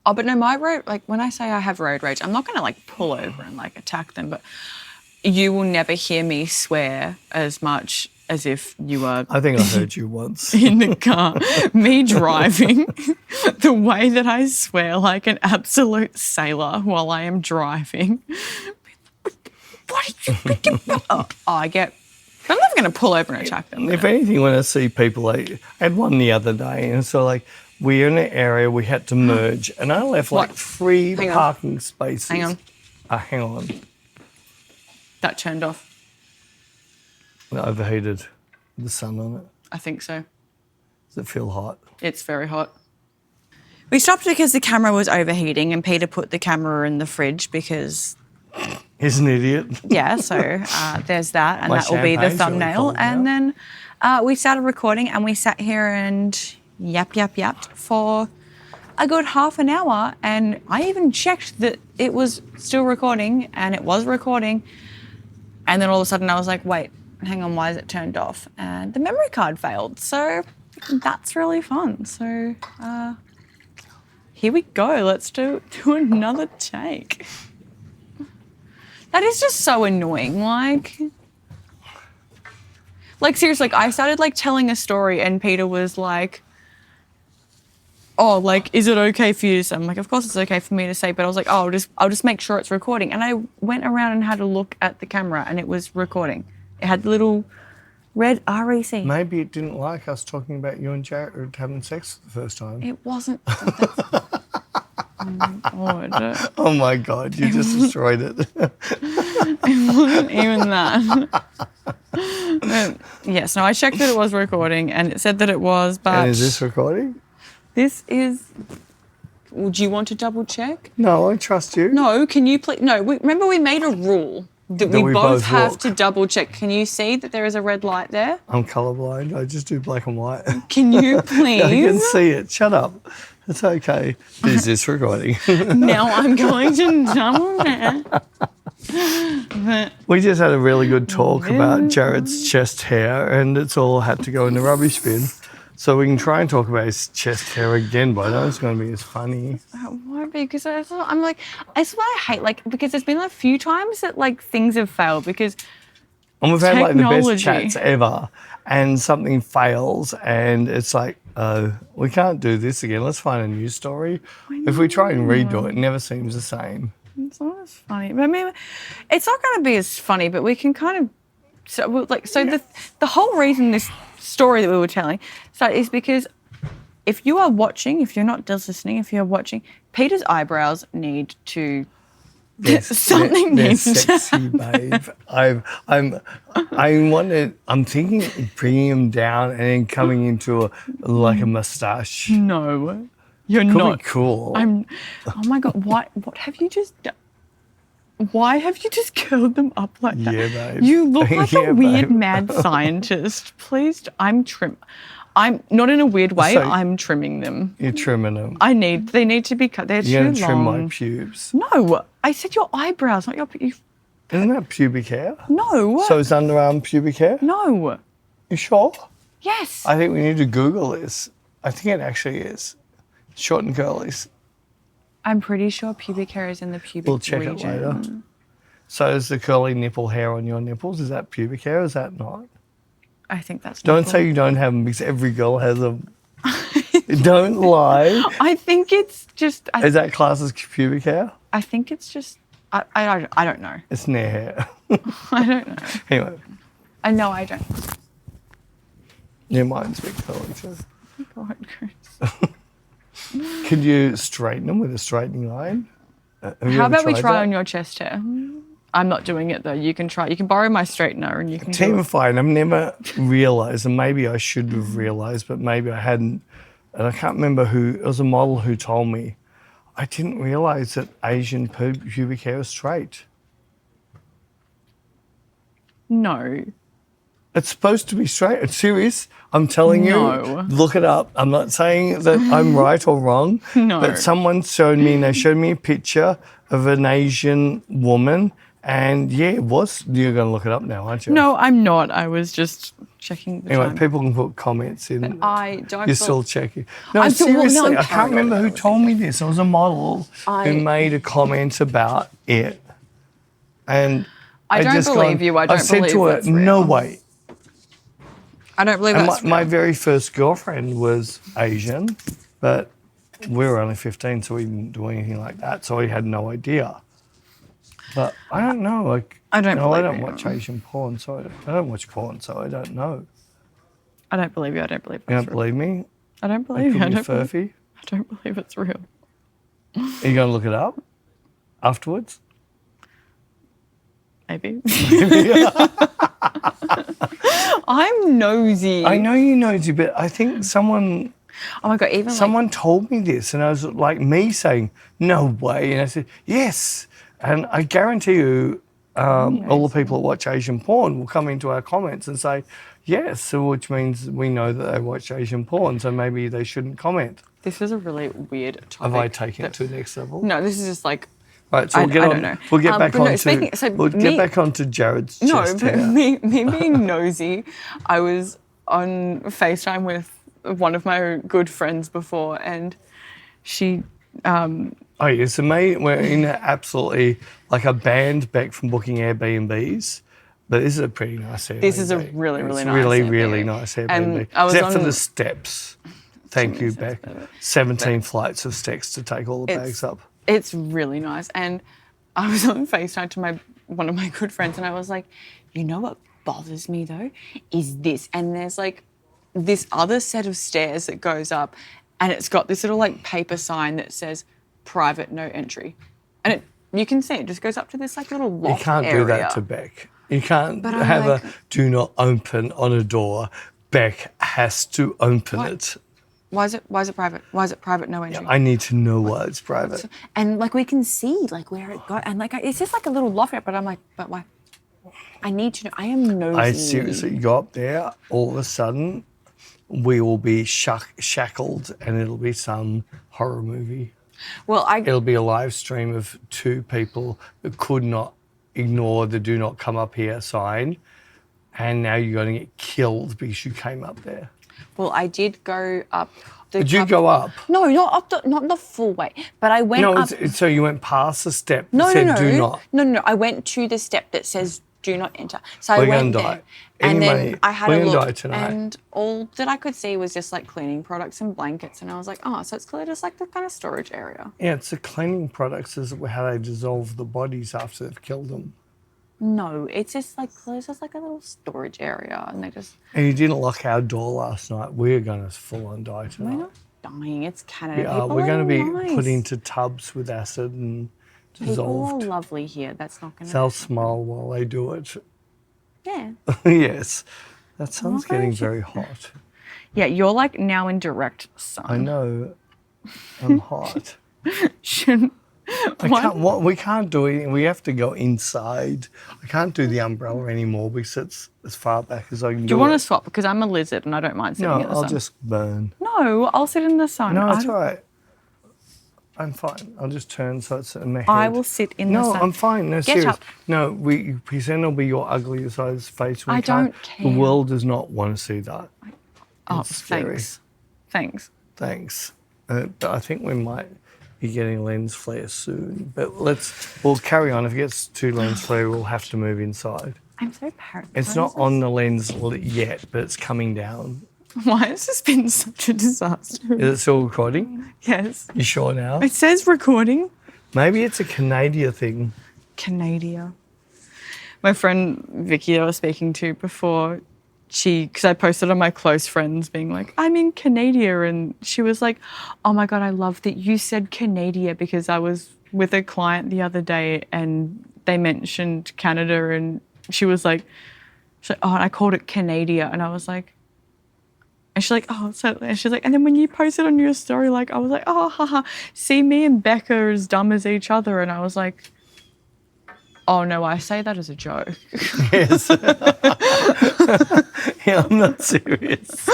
Oh, but no, like when I say I have road rage, I'm not going to like pull over and like attack them, but you will never hear me swear as much as if you were... I think I heard you once. ...in the car. Me driving, the way that I swear like an absolute sailor while I am driving. What did you... Oh, I'm never going to pull over and attack them. If anything, when I see people, like, I had one the other day, and so like we're in an area we had to merge, and I left like 3 parking spaces. Hang on. Hang on. That turned off. It overheated. The sun on it. I think so. Does it feel hot? It's very hot. We stopped because the camera was overheating, and Peter put the camera in the fridge because... He's an idiot. Yeah, so there's that, and that will be the thumbnail. And then we started recording, and we sat here and yapped for a good half an hour, and I even checked that it was still recording, and it was recording. And then all of a sudden I was like, wait, hang on, why is it turned off? And the memory card failed. So that's really fun. So here we go. Let's do another take. That is just so annoying. Like seriously, like I started like telling a story, and Peter was like, oh, like, is it okay for you to say? I'm like, of course it's okay for me to say, but I was like, oh, I'll just make sure it's recording. And I went around and had a look at the camera, and it was recording. It had the little red REC. Maybe it didn't like us talking about you and Jared having sex for the first time. It wasn't. Oh my God. Oh my God, you just destroyed it. It wasn't even that. Yes, no, I checked that it was recording, and it said that it was, but... And is this recording? This is... Would you want to double check? No, I trust you. No, can you please... No, remember we made a rule that we both have to double check. Can you see that there is a red light there? I'm colourblind. I just do black and white. Can you please? I can see it. Shut up. It's okay. Is this recording? Now I'm going to double check. We just had a really good talk about Jared's chest hair, and it's all had to go in the rubbish bin. So we can try and talk about his chest hair again, but I know it's going to be as funny. It won't be, because I'm like, it's what I hate, like, because there's been a few times that like things have failed because and we've had like the best chats ever, and something fails, and it's like, we can't do this again. Let's find a new story. If we try and redo it, it never seems the same. It's not as funny. But I mean, it's not going to be as funny, but we can kind of, the whole reason this story that we were telling is because if you are watching, if you're not just listening, if you're watching, Peter's eyebrows need to... Something needs to sexy, babe. I'm thinking of bringing him down and then coming into like a moustache. No, you're Could not. Be cool. Oh my God, what have you just done? Why have you just curled them up like that? Yeah, babe. You look like Yeah, a weird babe. mad scientist. Please, I'm not in a weird way. So- I'm trimming them. You're trimming them. They need to be cut. They're You're too going to trim long. my pubes. No, I said your eyebrows, not your. Isn't that pubic hair? No. So it's underarm pubic hair? No. You sure? Yes. I think we need to Google this. I think it actually is. Short and curlies. I'm pretty sure pubic hair is in the pubic We'll check region. it later. So is the curly nipple hair on your nipples, is that pubic hair or is that not? I think that's. Don't nipple. say you don't have them because every girl has them. Don't lie. I think it's just. Is that classed as pubic hair? I think it's just. I don't know. It's near hair. I don't know. Anyway, I know I don't. yeah, mine's a bit curly too. God, Chris. Could you straighten them with a straightening iron? Have you How ever about we tried try that? on your chest hair? I'm not doing it though. You can try. You can borrow my straightener and you can. Team do of Fine, I've never realised, and maybe I should have realised, but maybe I hadn't. And I can't remember who, it was a model who told me, I didn't realise that Asian pubic hair is straight. No. It's supposed to be straight. It's serious. I'm telling No. you, look it up. I'm not saying that I'm right or wrong, No. but someone showed me, and they showed me a picture of an Asian woman, and yeah, it was. You're going to look it up now, aren't you? No, I'm not. I was just checking the Anyway, time. people can put comments in. I don't. You're still checking. No, I'm still- well, no, seriously, I'm I can't remember who paranoid. told me this. It was a model I- who made a comment about it. And I don't just believe you. I don't said believe to her, that's no real. way. I don't believe And that's my real. very first girlfriend was Asian, but we were only 15, so we didn't do anything like that. So we had no idea. But I don't know. Like, I don't I believe don't you. watch Asian porn, so I don't watch porn, so I don't know. I don't believe you. I don't believe You that's don't real. believe me? I don't It believe you. could I be don't believe, furphy. I don't believe it's real. Are you going to look it up afterwards? Maybe. I'm nosy. I know you nosy, but I think someone Oh my god! Even like someone told me this, and I was like me saying, "No way," and I said, "Yes," and I guarantee you, all the people that watch Asian porn will come into our comments and say, "Yes," so which means we know that they watch Asian porn, so maybe they shouldn't comment. this is a really weird topic. Have I taken it to the next level? No, this is just like Right, so I- we'll get I on. don't know. We'll get back but no, onto. speaking- so we'll me- get back onto Jared's no, chest but hair. me being nosy. I was on FaceTime with one of my good friends before, and she. Oh, yes, so we're in absolutely like a banned Bec from booking Airbnbs, but this is a pretty nice Airbnb. This is a really, really it's nice really, Airbnb. really nice Airbnb. And I was Except for on- the steps. Thank you, Bec. 17 flights of steps to take all the bags up. It's really nice. And I was on FaceTime to one of my good friends, and I was like, you know what bothers me though is this. And there's like this other set of stairs that goes up, and it's got this little like paper sign that says private, no entry. And you can see it just goes up to this like little You loft can't area. do that to Bec. You can't But I'm have like- a do not open on a door. Bec has to open What? it. Why is it private? Why is it private, no entry? I need to know why it's private. And like we can see like where it got, and like it's just like a little loft area, but I'm like, but why? I need to know. I am nosy. I seriously go up there, all of a sudden, we will be shackled and it'll be some horror movie. Well, It'll be a live stream of two people that could not ignore the do not come up here sign. And now you're going to get killed because you came up there. Well, I did go up. Did you go up? No, not the full way. But I went No, up. so you went past the step that No, said no, no, do not. No. I went to the step that says "Do not enter." So I We're went gonna there, die. and then Anybody- I had we're a gonna look, die tonight. and all that I could see was just like cleaning products and blankets, and I was like, oh, so it's clearly just like the kind of storage area. Yeah, it's the cleaning products is how they dissolve the bodies after they've killed them. No, it's just like it's just like a little storage area, and they just And you didn't lock our door last night. We're going to full on die we're tonight. not dying. It's Canada. Yeah, People we're going to be are nice. put into tubs with acid and People dissolved. are lovely here. That's not going They'll to. smile while they do it. Yeah. Yes, that sun's Okay. getting very hot. Yeah, you're like now in direct sun. I know. I'm hot. Should We can't do it. We have to go inside. I can't do the umbrella anymore because it's as far back as I can do. Do you want to swap? Because I'm a lizard and I don't mind sitting in the sun. No, I'll just burn. No, I'll sit in the sun. No, it's all right. I'm fine. I'll just turn so it's in my head. I will sit in the sun. No, I'm fine. No, Get serious. up. No, then it'll be your ugly size face. I don't care. The world does not want to see that. Oh, It's scary. Thanks. Thanks. But I think we might be getting lens flare soon. But we'll carry on. If it gets too lens flare, we'll have to move inside. I'm so paranoid. It's not on the lens yet, but it's coming down. Why has this been such a disaster? Is it still recording? Yes. You sure now? It says recording. Maybe it's a Canada thing. Canada. My friend Vicky I was speaking to before, because I posted on my close friends being like, I'm in Canada, and she was like, oh my God, I love that you said Canada, because I was with a client the other day and they mentioned Canada, and she was like, oh, and I called it Canada, and I was like, and she's like, oh, so, and she's like, and then when you posted on your story, like, I was like, oh, haha, see, me and Becca are as dumb as each other, and I was like, oh no, I say that as a joke. Yes. Yeah, I'm not serious.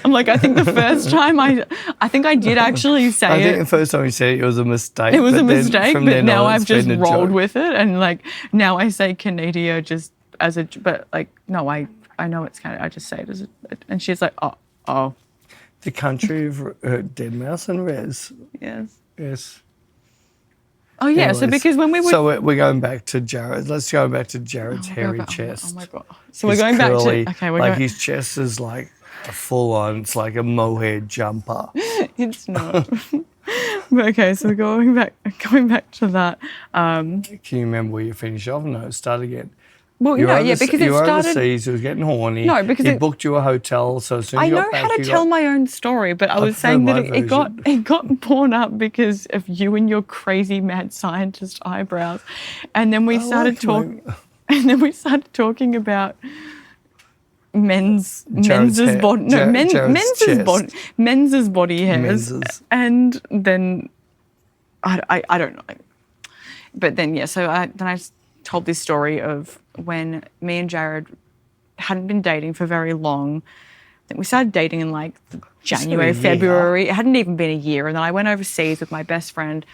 I'm like, I think the first time I think I did actually say I think it. the first time you said it was a mistake. It was a mistake, but now I've just rolled joke. with it, and like now I say Canada just as a, but like no, I know it's Canada. I just say it as a, and she's like, oh. The country of dead mouse and res. Yes. Yes. Oh yeah, Anyways, so because when we were, so we're going back to Jared. Let's go back to Jared's hairy Oh chest. my God. So we're going back curly, to, okay, we're like going, his chest is like a full on. It's like a mohair jumper. it's not. But okay, so we're going back to that. Can you remember where you finished off? No, start again. Well, You no, were yeah, because it you were started. overseas. It was getting horny. No, because he it- booked you a hotel. So as soon as I you know got back, how to you tell got, my own story, but I was prefer saying that my it got borne up because of you and your crazy mad scientist eyebrows, and then we started talking, and then we started talking about Jared's men's hair. body, no, Jared's men's chest. body hairs, and then I don't know, but then yeah, so I told this story of when me and Jared hadn't been dating for very long. I think we started dating in like January, February. It hadn't even been a year. And then I went overseas with my best friend.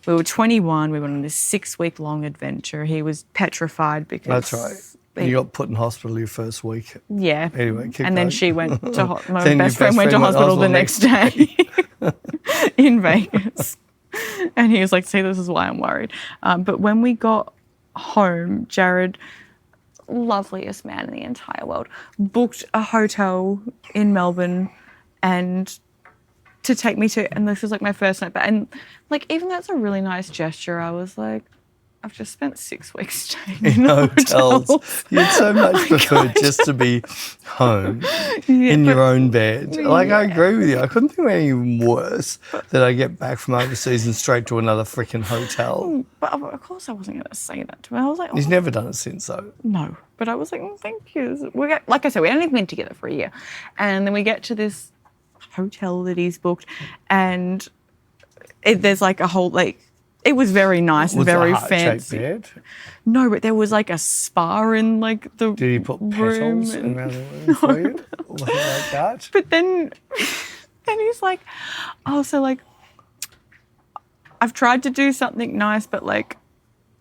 We were 21. We went on this 6-week-long adventure. He was petrified because... That's right. You got put in hospital your first week. Yeah. Anyway, keep and then going. she went to... My Then your best friend went to hospital the next day in Vegas. And he was like, see, this is why I'm worried. But when we got home, Jared... loveliest man in the entire world, booked a hotel in Melbourne and to take me to, and this was like my first night back. And like, even that's a really nice gesture. I was like, I've just spent 6 weeks staying in hotels. hotels. You'd so much prefer just to be home in your own bed. Like, I agree with you. I couldn't think of anything worse that I get back from overseas and straight to another freaking hotel. But of course I wasn't going to say that to him. I was like, He's never done it since, though. no. But I was like, thank you. Like I said, we hadn't even been together for a year. And then we get to this hotel that he's booked, and there's like a whole, like, it was very nice and very fancy. Bed? No, but there was like a spa in like the Did he put room petals around the room for you? Or something like that? But then he's like, oh, so like, I've tried to do something nice, but like,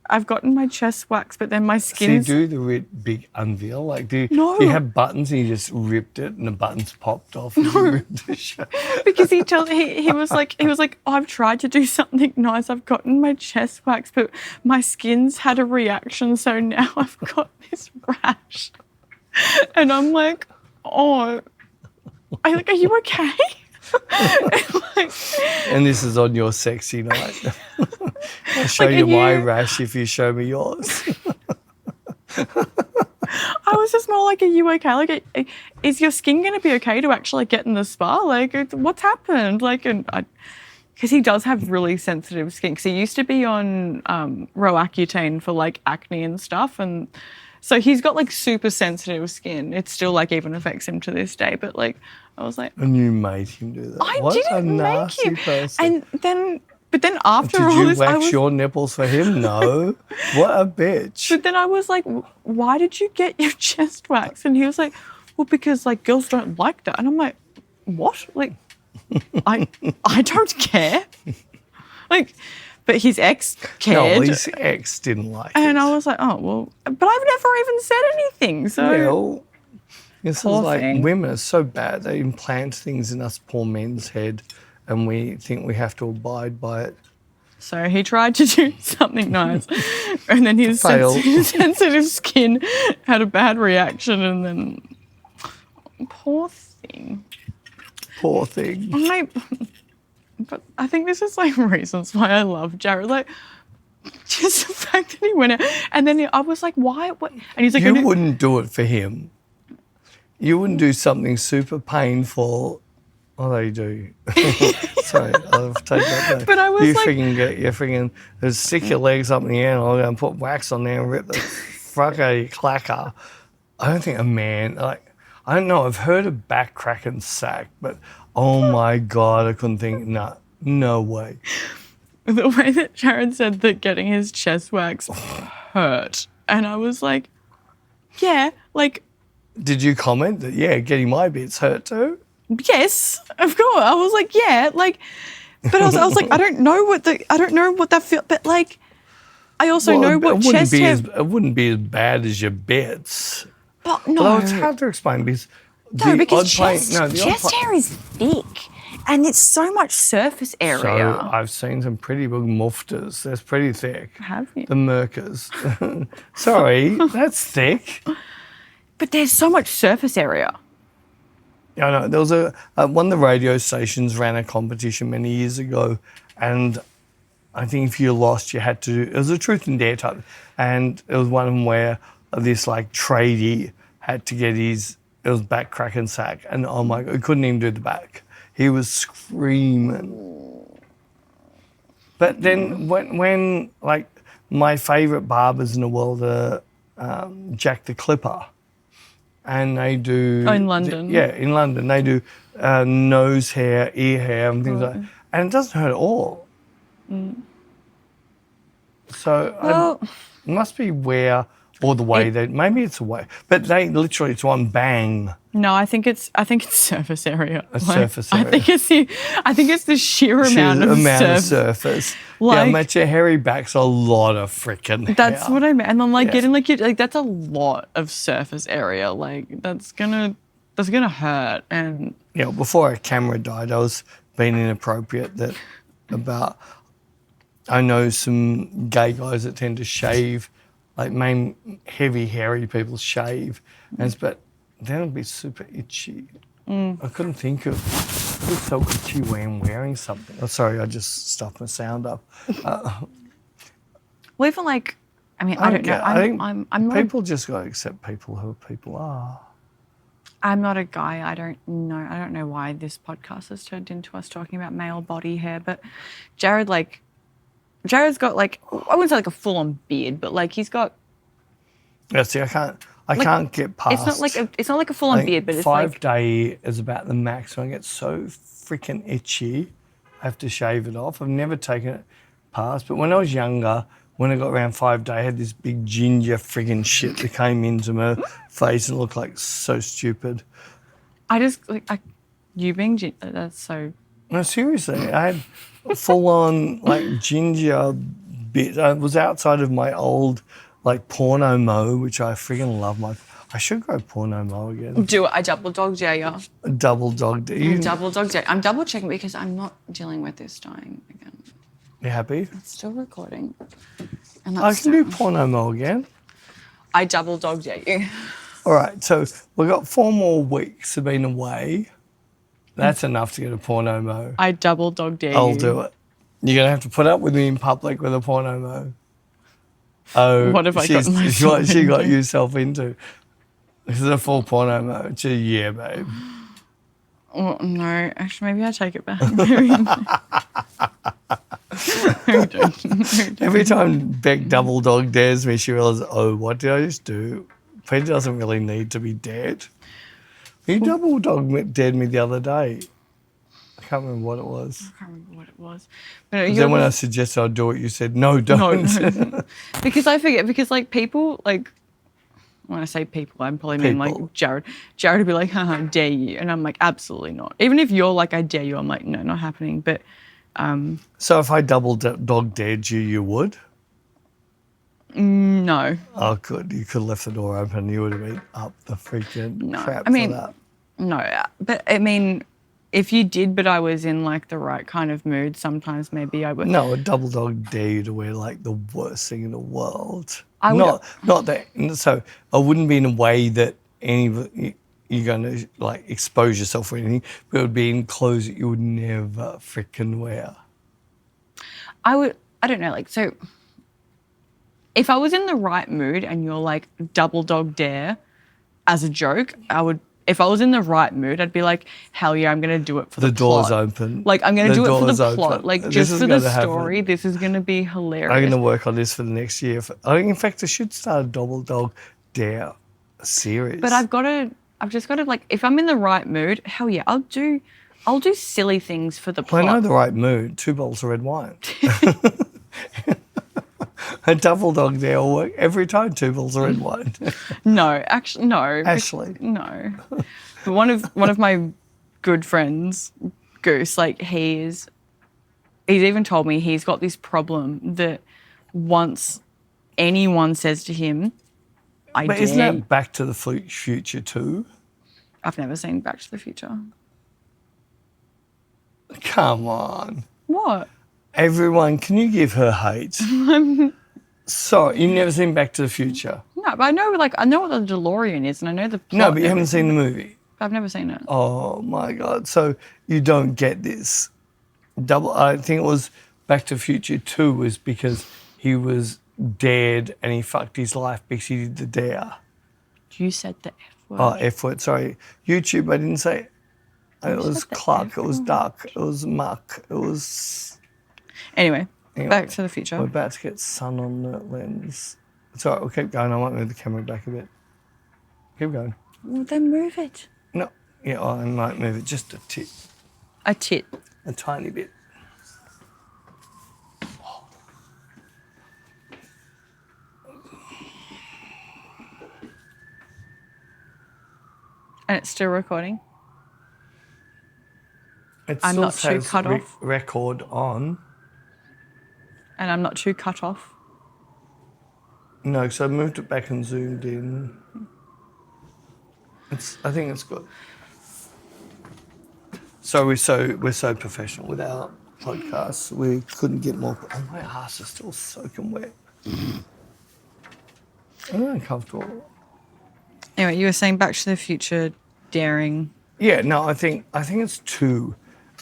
I've gotten my chest waxed, but then my So you skin's... do the big unveil? Like, do No. you have buttons and you just ripped it and the buttons popped off? And you ripped the shirt? Because he was like, oh, I've tried to do something nice. I've gotten my chest waxed, but my skin's had a reaction, so now I've got this rash. And I'm like, oh, are you okay? And this is on your sexy night. I'll show Like, you my you- rash if you show me yours. I was just more like, are you okay? Like, is your skin going to be okay to actually get in the spa? Like, what's happened? Like, because he does have really sensitive skin. Because he used to be on Roaccutane for like acne and stuff, and so he's got like super sensitive skin. It still like even affects him to this day. But like, I was like, And you made him do that. I what didn't a make nasty him. person. And then But then after Did all you this, I wax was. your nipples for him? No. What a bitch. But then I was like, why did you get your chest wax? And he was like, well, because like girls don't like that. And I'm like, what? Like, I don't care. Like, but his ex cared. No, his ex didn't like it. And I was like, oh, well, but I've never even said anything. So Well, this is Poor like thing. women are so bad. They implant things in us poor men's head and we think we have to abide by it. So he tried to do something nice, and then his Failed. sensitive skin had a bad reaction, and then poor thing. Poor thing. But I think this is like reasons why I love Jared. Like, just the fact that he went out, and then I was like, why? What? And he's like, You wouldn't do it for him. You wouldn't do something super painful. Although you do. Sorry, I'll take that back. But I was you like- freaking stick your legs up in the air and I'll go and put wax on there and rip the fuck out of your clacker. I don't think a man, I don't know, I've heard of back crack and sack, but oh my God, I couldn't think, no way. The way that Jared said that getting his chest wax hurt, and I was like, yeah, like, Did you comment that, yeah, getting my bits hurt too? yes, of course. I was like, yeah, like, but I was like, I don't know what that feel, but like, I also know what chest hair. It wouldn't be as bad as your bits. But no, Although it's hard to explain because because chest hair is thick, and it's so much surface area. So I've seen some pretty big muftas. That's pretty thick. Have you? The Merkers. Sorry, that's thick. But there's so much surface area. I know. There was one of the radio stations ran a competition many years ago, and I think if you lost, you had to do. It was a truth and dare type, and it was one of them where this like tradie had to get his. It was back crack and sack, and oh my God, he couldn't even do the back. He was screaming. But then when like my favourite barbers in the world are Jack the Clipper. And they do... Oh, in London. In London. They do nose hair, ear hair and things like that. And it doesn't hurt at all. So it must be where or the way maybe it's a way. But they literally, it's one bang. No, I think it's surface area. Surface area. I think it's the sheer amount of surface. Like, yeah, mate, your hairy back's a lot of freaking that's hair. what I meant. And I'm like getting like that's a lot of surface area. Like that's gonna hurt. And Yeah, before our camera died, I was being inappropriate I know some gay guys that tend to shave, like main heavy, hairy people shave, but then it'll be super itchy. I couldn't think of it's so itchy when wearing something. Oh, sorry, I just stuffed my sound up. well, even like, I mean, I don't know. I'm not. People just got to accept people who people are. I'm not a guy. I don't know why this podcast has turned into us talking about male body hair, but Jared's got like, I wouldn't say like a full-on beard, but like he's got. Yeah, see, I can't get past. It's not like a full-on beard, but it's like 5 day is about the max. When I get so freaking itchy, I have to shave it off. I've never taken it past, but when I was younger, when I got around 5 day, I had this big ginger friggin' shit that came into my face and looked like so stupid. I just like you being that's so. No, seriously, I had full-on like ginger bit. I was outside of my old like porno mo, which I friggin' love. I should go porno mo again. Do it. I double dog dare you. Double dog. Double dog dare. I'm double checking because I'm not dealing with this dying again. You happy? It's still recording. And I can do porno mo again. I double dog dare you. All right, so we've got 4 more weeks of being away. That's enough to get a porno mo. I double dog dare you. I'll do it. You're going to have to put up with me in public with a porno mo. Oh, What have I gotten myself what she got into? herself into. This is a full porno mo. Yeah, babe. Oh, no, actually, maybe I take it back. Maybe don't. Every time Beck double dog dares me, she realizes, oh, what did I just do? Peter doesn't really need to be dared. He double dog dared me the other day. I can't remember what it was. I can't remember what it was. But Then when I suggested I'd do it, you said, no, don't. no. Because I forget, because like people, like, when I say people, I probably mean like People. Jared. Jared would be like, haha, dare you? And I'm like, absolutely not. Even if you're like, I dare you, I'm like, no, not happening. But So if I double dog dared you, you would? no. Oh, good. You could have left the door open. You would have been up the freaking No. crap I mean, for that. no. But I mean, if you did, but I was in like the right kind of mood, sometimes maybe I would. No, a double dog dare you to wear like the worst thing in the world. I would- Not that. So I wouldn't be in a way that you're going to like expose yourself or anything, but it would be in clothes that you would never freaking wear. I don't know, like, so if I was in the right mood and you're like double dog dare as a joke, if I was in the right mood, I'd be like, hell yeah, I'm going to do it for the door's plot. open. Like, I'm going to The do it for door's the plot. open. Like, This just is for the gonna happen. story, this is going to be hilarious. I'm going to work on this for the next year. In fact, I should start a double dog dare series. But I've just got to, like, if I'm in the right mood, hell yeah, I'll do silly things for the Well, plot. I know the right mood. 2 bottles of red wine. A double dog dare will work every time. 2 bottles of red wine. No, actually, no. Ashley. No. But one of my good friends, Goose, like he's even told me he's got this problem that once anyone says to him, I But dare. isn't that Back to the Future too? I've never seen Back to the Future. Come on. What? Everyone, can you give her hate? Sorry, you've never seen Back to the Future? No, but I know what the DeLorean is, and I know the plot. No, but you haven't seen the movie. I've never seen it. Oh my God. So you don't get this. I think it was Back to the Future 2 was because he was dared and he fucked his life because he did the dare. You said the F word. Oh, F word, sorry. YouTube, I didn't say. It was said the cluck, F it was word. duck, it was muck, it was. Anyway, Anyway, Back to the Future. We're about to get sun on the lens. It's all right, we'll keep going. I might move the camera back a bit. Keep going. Well, then move it. No, yeah, I might move it just a tip, A tit. a tiny bit. And it's still recording. It I'm still not too says cut off. Record on. And I'm not too cut off. No, so I moved it back and zoomed in. I think it's good. So we're so professional with our podcasts. We couldn't get more. Oh, my ass is still soaking wet. I'm uncomfortable. Anyway, you were saying Back to the Future, daring. Yeah, no, I think it's 2,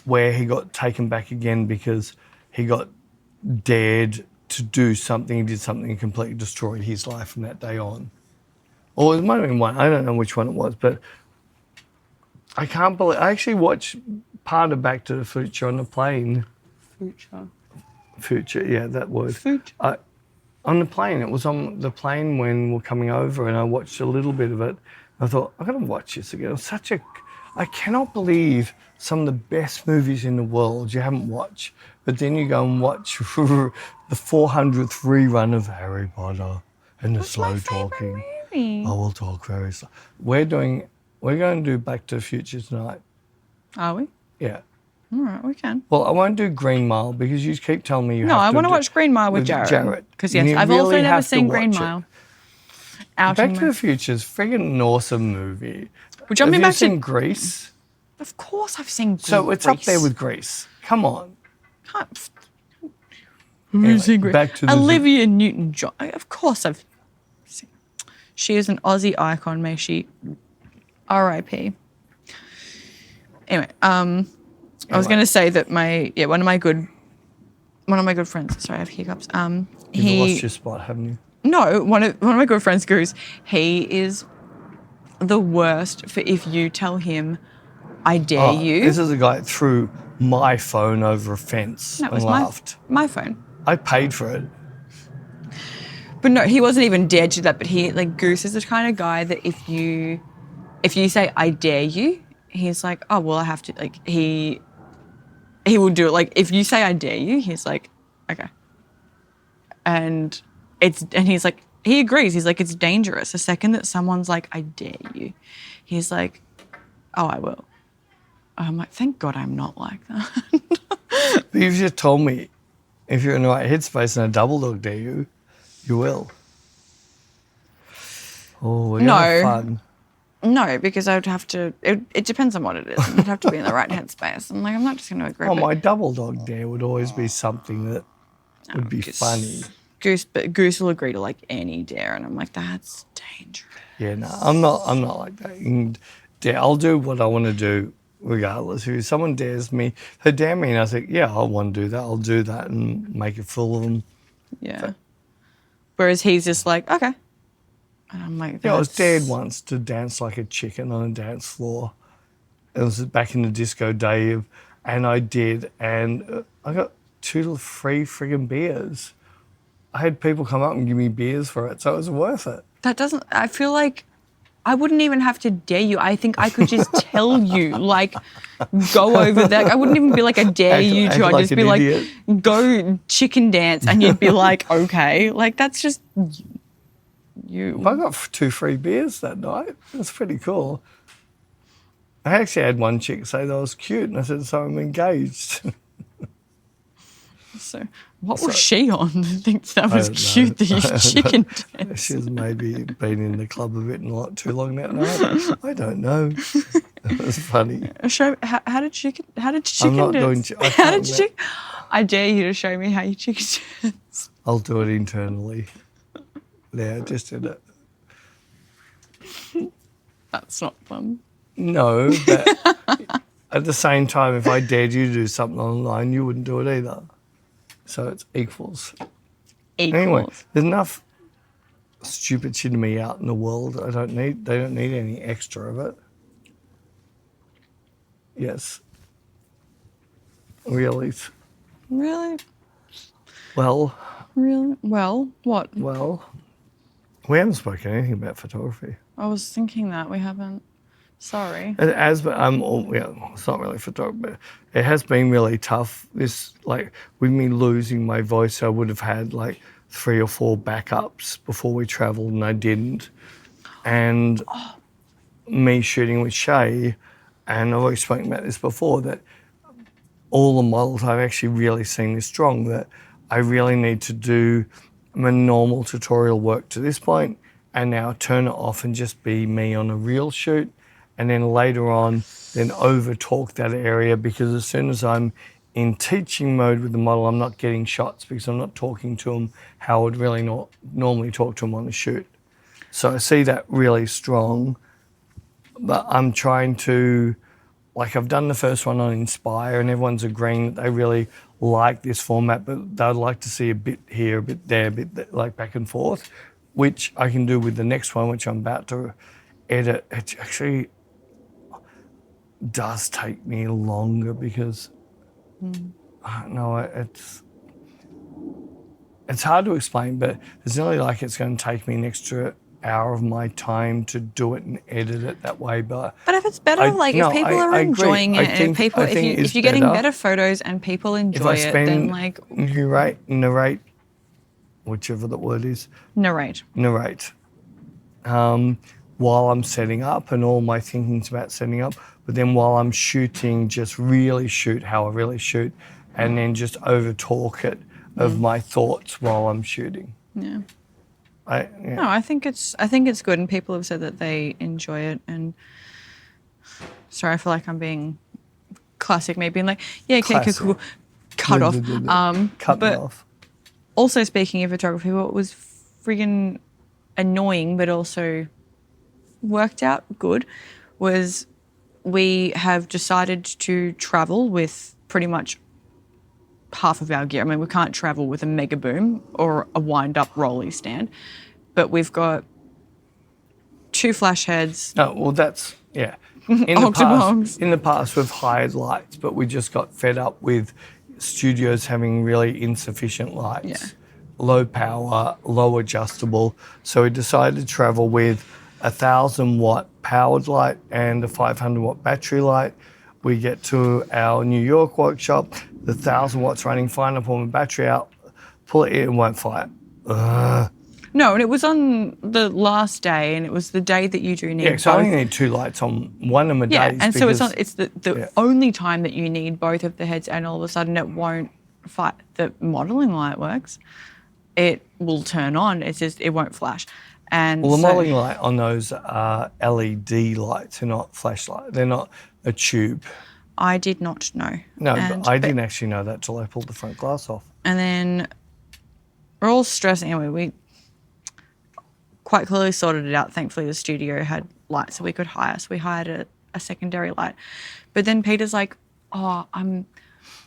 where he got taken back again because he got dared to do something. He did something and completely destroyed his life from that day on. Or it might have been 1. I don't know which one it was, but I can't believe I actually watched part of Back to the Future on the plane. Future, yeah, that word. Future. On the plane. It was on the plane when we're coming over, and I watched a little bit of it. I thought, I've got to watch this again. It was I cannot believe some of the best movies in the world you haven't watched, but then you go and watch the 400th rerun of Harry Potter and the What's slow my favourite talking. movie? Oh, we'll talk very slow. We're going to do Back to the Future tonight. Are we? Yeah. All right, we can. Well, I won't do Green Mile because you keep telling me you No, have I to want to do- watch Green Mile with Jared. Because yes, You I've also really never have to seen Green watch it. Mile. Back to the Future is friggin' an awesome movie. We're jumping have back you seen to. Grease? Of course, I've seen. So it's up there Grease. with Grease. Come on. Can't- Anyway, Seen Grease. back to the Olivia Newton-John. Of course, I've seen. She is an Aussie icon. May she, R.I.P. Anyway, I was going to say that one of my good friends. Sorry, I have hiccups. You've lost your spot, haven't you? No, one of my good friends, Goose, he is the worst for if you tell him, I dare you. This is a guy that threw my phone over a fence No, it and was laughed. my phone. I paid for it. But no, he wasn't even dared to do that. But Goose is the kind of guy that if you say, I dare you, he's like, oh, well, I have to, he will do it. Like, if you say I dare you, he's like, okay. And he's like, he agrees. He's like, it's dangerous. The second that someone's like, I dare you, he's like, oh, I will. I'm like, thank God I'm not like that. But you've just told me if you're in the right headspace and a double dog dare you, you will. Oh, we're going to have fun. No, because I would have to, it depends on what it is. I'd have to be in the right headspace. I'm like, I'm not just going to agree. Oh, my double dog dare would always be something that would be funny. Goose will agree to like any dare, and I'm like, that's dangerous. Yeah, no, I'm not like that. And I'll do what I want to do regardless. If someone dares me, they dare me, and I think, yeah, I want to do that. I'll do that and make a fool of them. Yeah. Whereas he's just like, okay. And I'm like, yeah, I was dared once to dance like a chicken on a dance floor. It was back in the disco day, and I did, and I got 2 free friggin' beers. I had people come up and give me beers for it, so it was worth it. I feel like I wouldn't even have to dare you. I think I could just tell you, like, go over there. I wouldn't even be like, I dare you to. I'd just be idiot. Like, go chicken dance, and you'd be like, okay. Like, that's just you. I got 2 free beers that night. That's pretty cool. I actually had one chick say that I was cute, and I said, so I'm engaged. So what was she on to think that was cute that you chicken danced? She's maybe been in the club a bit and not too long that night. I don't know. It was funny. How did chicken I'm not dance? doing how did you? I dare you to show me how you chicken dance. I'll do it internally. Yeah, just did it. That's not fun. No, but at the same time, if I dared you to do something online, you wouldn't do it either. So it's equals. Anyway, there's enough stupid shit to me out in the world. They don't need any extra of it. Yes. Really? Really? Well. Really? Well, what? Well, we haven't spoken anything about photography. I was thinking that we haven't. Sorry. It's not really photography, but it has been really tough. With me losing my voice, I would have had like 3 or 4 backups before we travelled, and I didn't. And me shooting with Shay, and I've always spoken about this before, that all the models I've actually really seen this strong, that I really need to do my normal tutorial work to this point, and now turn it off and just be me on a real shoot. And then later on, then over-talk that area, because as soon as I'm in teaching mode with the model, I'm not getting shots because I'm not talking to them how I would really normally talk to them on the shoot. So I see that really strong, but I'm trying to, like I've done the first one on Inspire and everyone's agreeing that they really like this format, but they'd like to see a bit here, a bit there, a bit there, like back and forth, which I can do with the next one, which I'm about to edit. It actually does take me longer because it's hard to explain, but it's nearly like it's going to take me an extra hour of my time to do it and edit it that way. But if it's better, if people are enjoying it, and if you're getting better photos and people enjoy it, then like narrate, whichever the word is. Narrate. While I'm setting up, and all my thinking's about setting up, but then while I'm shooting, just really shoot how I really shoot, and then just over talk it of my thoughts while I'm shooting. Yeah. No, I think it's good, and people have said that they enjoy it. And sorry, I feel like I'm being classic, maybe being like, yeah, okay, cool, cut off. Cut me off. Also, speaking of photography, what was friggin' annoying, but also worked out good, was we have decided to travel with pretty much half of our gear. I mean, we can't travel with a mega boom or a wind-up rolling stand, but we've got 2 flash heads. Oh, well, that's, yeah. In the past, we've hired lights, but we just got fed up with studios having really insufficient lights. Yeah. Low power, low adjustable. So we decided to travel with a 1,000-watt powered light and a 500-watt battery light. We get to our New York workshop, the 1,000 watts running fine. I pull my battery out, pull it in, and won't fire. No, and it was on the last day, and it was the day that you do need Yeah, so I both. only need 2 lights on one of my Yeah, days. and so it's because- the only time that you need both of the heads, and all of a sudden it won't fight. The modelling light works. It will turn on. It's just it won't flash. And Well, the so, modelling light on those are LED lights. They're not flashlight. They're not a tube. I did not know. No, And- but I didn't actually know that till I pulled the front glass off. And then we're all stressed. Anyway, we quite clearly sorted it out. Thankfully, the studio had lights that we could hire, so we hired a secondary light. But then Peter's like, "Oh, I'm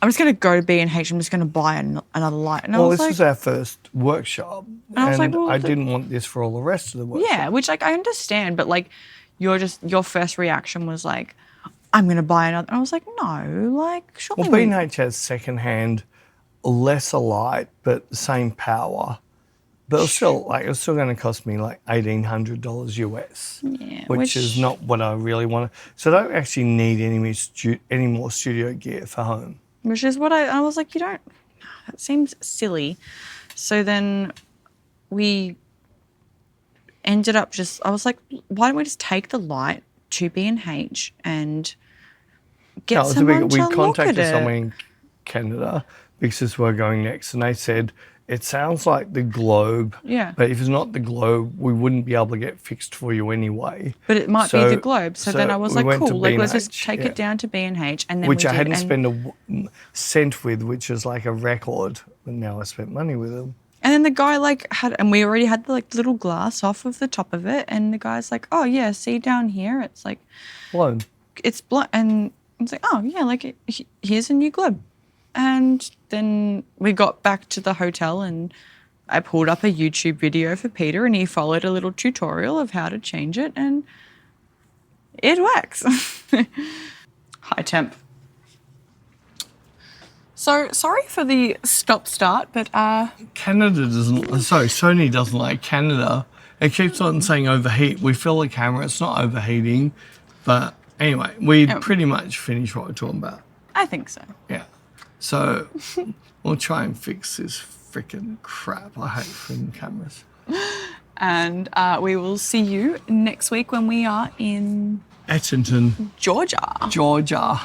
just going to go to B&H. I'm just going to buy another light." And I Well, was this like, was our first workshop, I was like, well, I didn't want this for all the rest of the workshop. "Yeah," which like I understand, but like your first reaction was like, "I'm going to buy another." And I was like, "No, like surely." Well, B&H has second-hand, lesser light, but the same power. But it's still going to cost me like $1,800 US, Yeah, which is not what I really want. So I don't actually need any more studio gear for home. Which is what I was like, you don't, that seems silly. So then we ended up I was like, why don't we just take the light to B&H and get someone to We look contacted at someone it? in Canada because we're going next, and they said, it sounds like the globe, Yeah. but if it's not the globe, we wouldn't be able to get fixed for you anyway. But it might be the globe. So then I was we like, went to cool, like let's just B&H, take yeah. it down to B&H. And then Which we I did. hadn't And- spent a cent with, which is like a record. But now I spent money with them. And then the guy and we already had the like little glass off of the top of it. And the guy's like, "Oh yeah, see down here, it's like, Blown. it's blood." And it's like, "Oh yeah, like here's a new globe." And then we got back to the hotel and I pulled up a YouTube video for Peter and he followed a little tutorial of how to change it and it works. High temp. So sorry for the stop-start, but Sony doesn't like Canada. It keeps on saying overheat. We fill the camera, it's not overheating. But anyway, we pretty much finished what we're talking about. I think so. Yeah. So we'll try and fix this freaking crap. I hate freaking cameras. And we will see you next week when we are in Etchington, Georgia. Georgia.